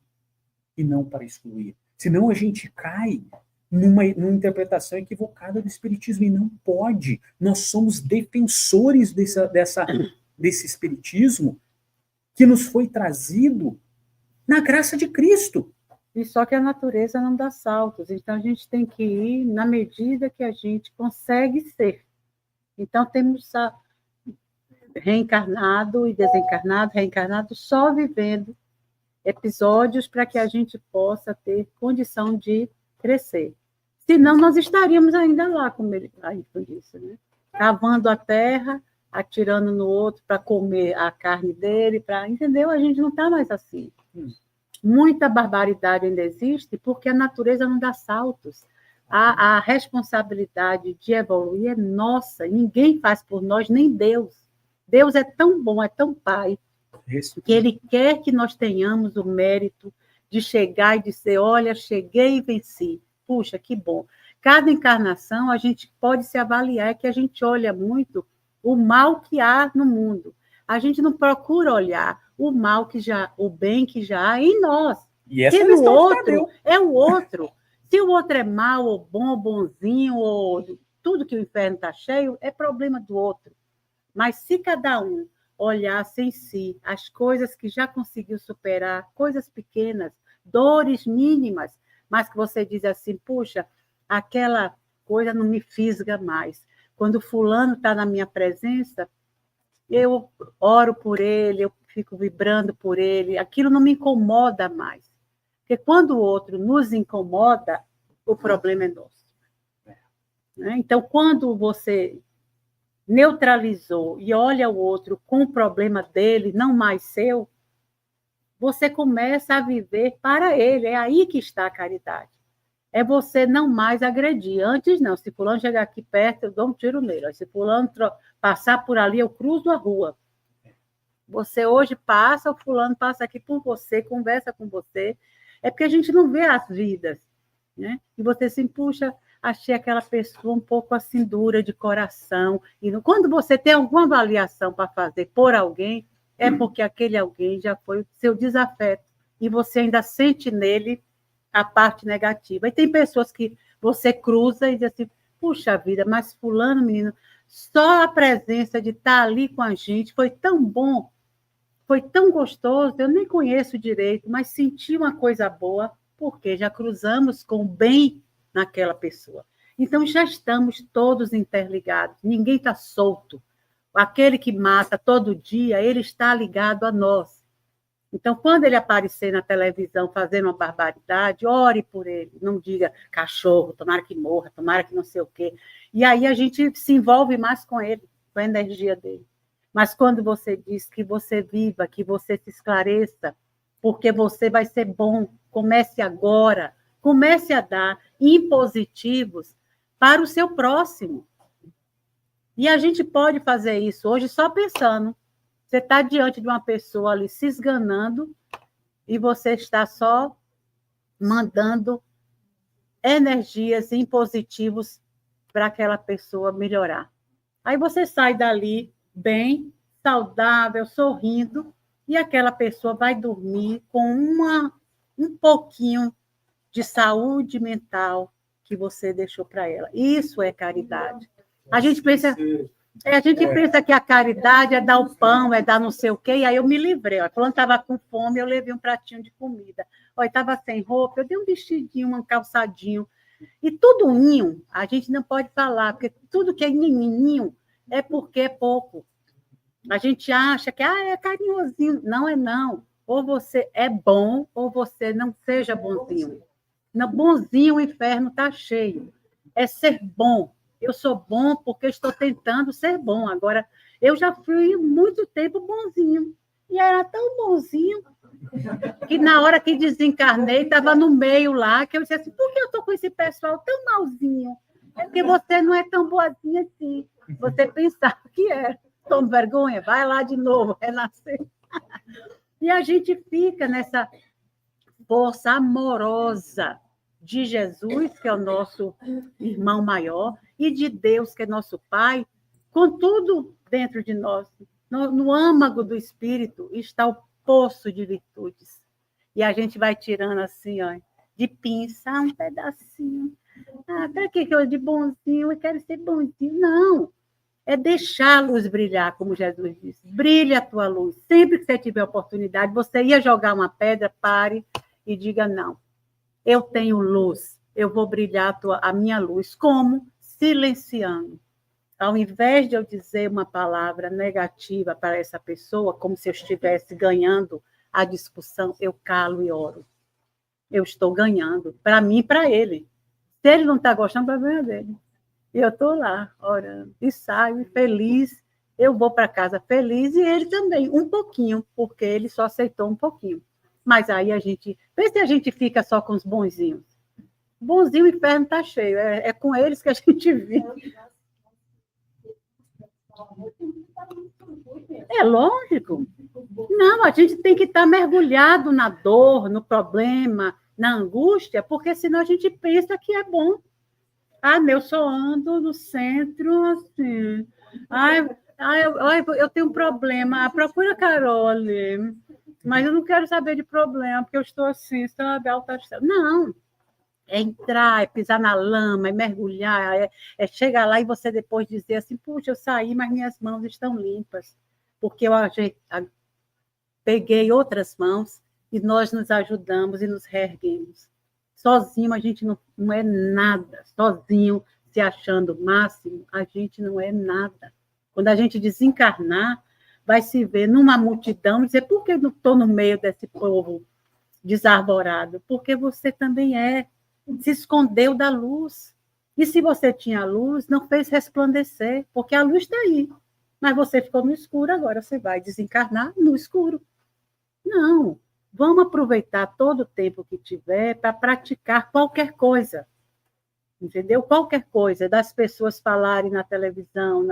e não para excluir. Senão a gente cai numa interpretação equivocada do Espiritismo, e não pode. Nós somos defensores desse Espiritismo que nos foi trazido na graça de Cristo. E só que a natureza não dá saltos, então a gente tem que ir na medida que a gente consegue ser. Então temos reencarnado e desencarnado, reencarnado, só vivendo episódios para que a gente possa ter condição de crescer. Senão nós estaríamos ainda lá, como ele disse, né? Cavando a terra, atirando no outro para comer a carne dele, entendeu? A gente não está mais assim. Muita barbaridade ainda existe porque a natureza não dá saltos. A responsabilidade de evoluir é nossa. Ninguém faz por nós, nem Deus. Deus é tão bom, é tão Pai, que Ele quer que nós tenhamos o mérito de chegar e dizer, olha, cheguei e venci. Puxa, que bom. Cada encarnação a gente pode se avaliar, é que a gente olha muito o mal que há no mundo. A gente não procura olhar o mal o bem que já há em nós. E essa Se é a no questão outro, é o outro. Se o outro é mau, ou bom, ou bonzinho, ou tudo que o inferno está cheio, é problema do outro. Mas se cada um olhasse em si as coisas que já conseguiu superar, coisas pequenas, dores mínimas, mas que você diz assim, puxa, aquela coisa não me fisga mais. Quando fulano está na minha presença, eu oro por ele, eu fico vibrando por ele, aquilo não me incomoda mais. Porque quando o outro nos incomoda, o problema é nosso. Então, quando você neutralizou e olha o outro com o problema dele, não mais seu, você começa a viver para ele. É aí que está a caridade. É você não mais agredir. Antes, não. Se fulano chegar aqui perto, eu dou um tiro nele. Se fulano passar por ali, eu cruzo a rua. Você hoje passa, o fulano passa aqui por você, conversa com você. É porque a gente não vê as vidas, né? E você assim, puxa, achei aquela pessoa um pouco assim dura de coração. E quando você tem alguma avaliação para fazer por alguém, é porque aquele alguém já foi o seu desafeto. E você ainda sente nele a parte negativa. E tem pessoas que você cruza e diz assim, puxa vida, mas fulano, menino, só a presença de estar ali com a gente foi tão bom, foi tão gostoso, eu nem conheço direito, mas senti uma coisa boa, porque já cruzamos com o bem naquela pessoa. Então, já estamos todos interligados, ninguém está solto. Aquele que mata todo dia, ele está ligado a nós. Então, quando ele aparecer na televisão fazendo uma barbaridade, ore por ele, não diga cachorro, tomara que morra, tomara que não sei o quê. E aí a gente se envolve mais com ele, com a energia dele. Mas quando você diz que você viva, que você se esclareça, porque você vai ser bom, comece agora, comece a dar impositivos para o seu próximo. E a gente pode fazer isso hoje só pensando. Você está diante de uma pessoa ali se esganando e você está só mandando energias impositivos para aquela pessoa melhorar. Aí você sai dali bem, saudável, sorrindo, e aquela pessoa vai dormir com um pouquinho de saúde mental que você deixou para ela. Isso é caridade. A gente pensa que a caridade é dar o pão, é dar não sei o quê, e aí eu me livrei. Quando estava com fome, eu levei um pratinho de comida. Estava sem roupa, eu dei um vestidinho, um calçadinho. E tudinho, a gente não pode falar, porque tudo que é nininho é porque é pouco. A gente acha que é carinhosinho. Não é não. Ou você é bom, ou você não seja bonzinho. No bonzinho, o inferno está cheio. É ser bom. Eu sou bom porque estou tentando ser bom. Agora, eu já fui muito tempo bonzinho. E era tão bonzinho que na hora que desencarnei, estava no meio lá, que eu disse assim, por que eu estou com esse pessoal tão malzinho? É porque você não é tão boazinha assim. Você pensava que era. Toma vergonha, vai lá de novo, renascer. E a gente fica nessa força amorosa de Jesus, que é o nosso irmão maior, e de Deus, que é nosso Pai, com tudo dentro de nós. No âmago do Espírito está o poço de virtudes. E a gente vai tirando assim, ó, de pinça, um pedacinho. Para que eu de bonzinho? Eu quero ser bonzinho. Não. É deixar a luz brilhar, como Jesus disse. Brilha a tua luz. Sempre que você tiver oportunidade, você ia jogar uma pedra, pare e diga, não, eu tenho luz, eu vou brilhar a minha luz. Como? Silenciando. Ao invés de eu dizer uma palavra negativa para essa pessoa, como se eu estivesse ganhando a discussão, eu calo e oro. Eu estou ganhando, para mim e para ele. Se ele não está gostando, o problema é dele. E eu estou lá, orando, e saio feliz, eu vou para casa feliz, e ele também, um pouquinho, porque ele só aceitou um pouquinho. Mas aí vê se a gente fica só com os bonzinhos. Bonzinho, o inferno está cheio, é com eles que a gente vive. É lógico. Não, a gente tem que estar mergulhado na dor, no problema, na angústia, porque senão a gente pensa que é bom. Eu só ando no centro, assim. Eu tenho um problema. Procura a Carol ali. Mas eu não quero saber de problema, porque eu estou assim, sabe? Autoestima. Não. É entrar, é pisar na lama, é mergulhar, é chegar lá e você depois dizer assim, puxa, eu saí, mas minhas mãos estão limpas. Porque eu peguei outras mãos e nós nos ajudamos e nos reerguemos. Sozinho a gente não é nada. Sozinho, se achando o máximo, a gente não é nada. Quando a gente desencarnar, vai se ver numa multidão e dizer, por que eu não estou no meio desse povo desarvorado? Porque você também se escondeu da luz. E se você tinha luz, não fez resplandecer, porque a luz está aí. Mas você ficou no escuro, agora você vai desencarnar no escuro. Não. Vamos aproveitar todo o tempo que tiver para praticar qualquer coisa. Entendeu? Qualquer coisa, das pessoas falarem na televisão,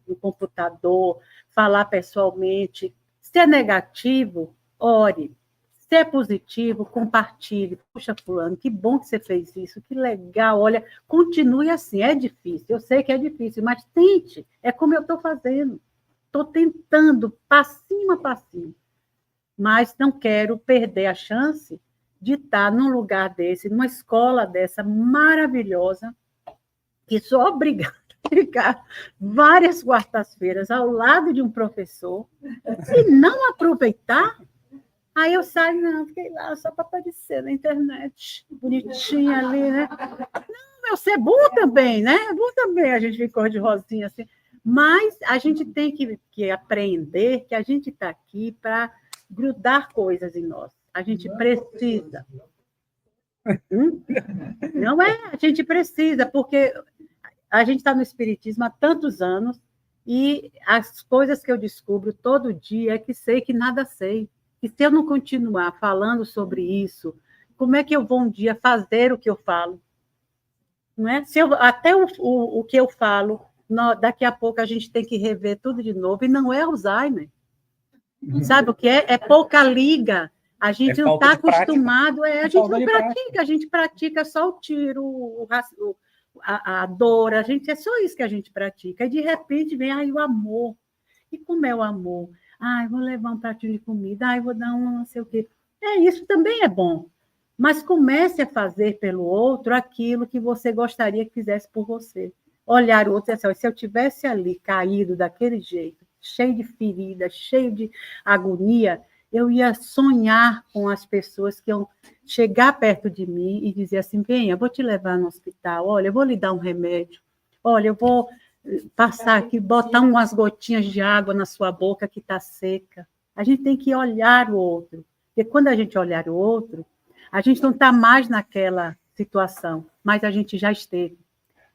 no computador, falar pessoalmente. Se é negativo, ore. Se é positivo, compartilhe. Puxa, fulano, que bom que você fez isso, que legal. Olha, continue assim, é difícil. Eu sei que é difícil, mas tente. É como eu estou fazendo. Estou tentando, passinho a passinho. Mas não quero perder a chance de estar num lugar desse, numa escola dessa maravilhosa, que sou obrigada a ficar várias quartas-feiras ao lado de um professor, e não aproveitar. Aí eu saio, não, fiquei lá só para aparecer na internet, bonitinha ali, né? Não, eu ser bom também, né? É bom também a gente vir cor de rosinha assim. Mas a gente tem que aprender que a gente está aqui para grudar coisas em nós. A gente precisa. Não é? A gente precisa, porque a gente está no Espiritismo há tantos anos e as coisas que eu descubro todo dia é que sei que nada sei. E se eu não continuar falando sobre isso, como é que eu vou um dia fazer o que eu falo? Não é? Até o que eu falo, daqui a pouco a gente tem que rever tudo de novo, e não é Alzheimer. Sabe o que é? É pouca liga. A gente não está acostumado, a gente não pratica, a gente pratica só o tiro, a dor, é só isso que a gente pratica. E de repente vem o amor. E como é o amor? Vou levar um pratinho de comida, vou dar um não sei o quê. Isso também é bom. Mas comece a fazer pelo outro aquilo que você gostaria que fizesse por você. Olhar o outro e dizer assim, se eu tivesse ali caído daquele jeito, cheio de ferida, cheio de agonia, eu ia sonhar com as pessoas que iam chegar perto de mim e dizer assim, venha, eu vou te levar no hospital, olha, eu vou lhe dar um remédio, olha, eu vou passar aqui, botar umas gotinhas de água na sua boca que está seca. A gente tem que olhar o outro, porque quando a gente olhar o outro, a gente não está mais naquela situação, mas a gente já esteve.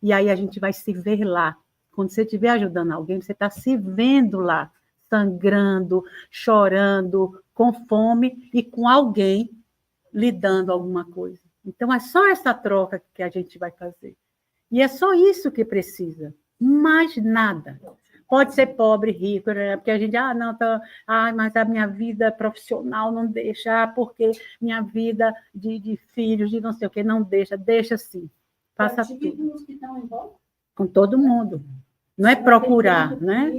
E aí a gente vai se ver lá. Quando você estiver ajudando alguém, você está se vendo lá, sangrando, chorando, com fome e com alguém lhe dando alguma coisa. Então, é só essa troca que a gente vai fazer. E é só isso que precisa, mais nada. Pode ser pobre, rico, né? Porque a gente, mas a minha vida profissional não deixa, porque minha vida de filhos, de não sei o quê, não deixa sim. Faça tudo. Com os que estão em volta? Com todo mundo. Não é procurar, né?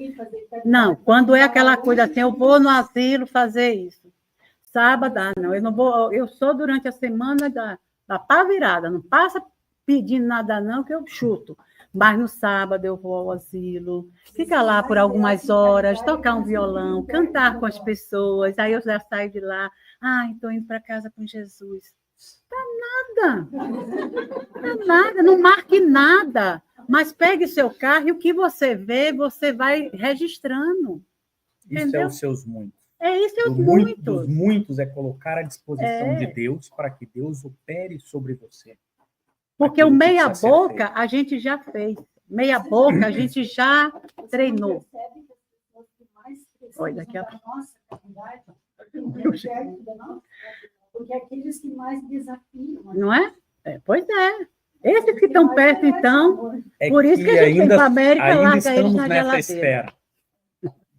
Não, quando é aquela coisa assim, eu vou no asilo fazer isso. Sábado, não, eu não vou, eu sou durante a semana da pá virada, não passa pedindo nada não, que eu chuto. Mas no sábado eu vou ao asilo, ficar lá por algumas horas, tocar um violão, cantar com as pessoas, aí eu já saio de lá, estou indo para casa com Jesus. Nada, não marque nada, mas pegue seu carro e o que você vê, você vai registrando. Isso Entendeu? é os seus muitos. É isso, é os Dos muitos. muitos é colocar à disposição É. de Deus para que Deus opere sobre você. Porque Aquilo o que meia precisa ser boca feito. a gente já fez. Meia boca a gente já treinou. Você percebe que as pessoas que mais Olha, precisam daqui a da nossa caridade, porque aqueles que mais desafiam. Não é? Pois é. Esses que estão perto, então, É por isso que a gente vem para a América, ainda larga eles estamos na nessa geladeira. esfera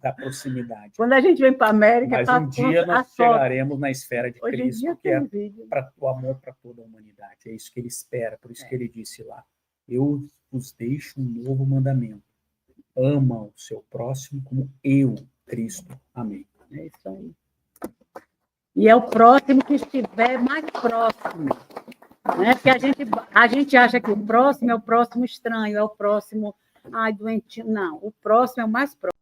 da proximidade. Quando a gente vem para a América, Mas tá um dia nós chegaremos na esfera de Hoje em Cristo, dia que é tem vídeo. o amor para toda a humanidade. É isso que ele espera, por isso que ele disse lá. Eu vos deixo um novo mandamento. Ama o seu próximo como eu, Cristo. Amém. É isso aí. E é o próximo que estiver mais próximo. Né? Porque a gente acha que o próximo é o próximo estranho, é o próximo doentinho. Não, o próximo é o mais próximo.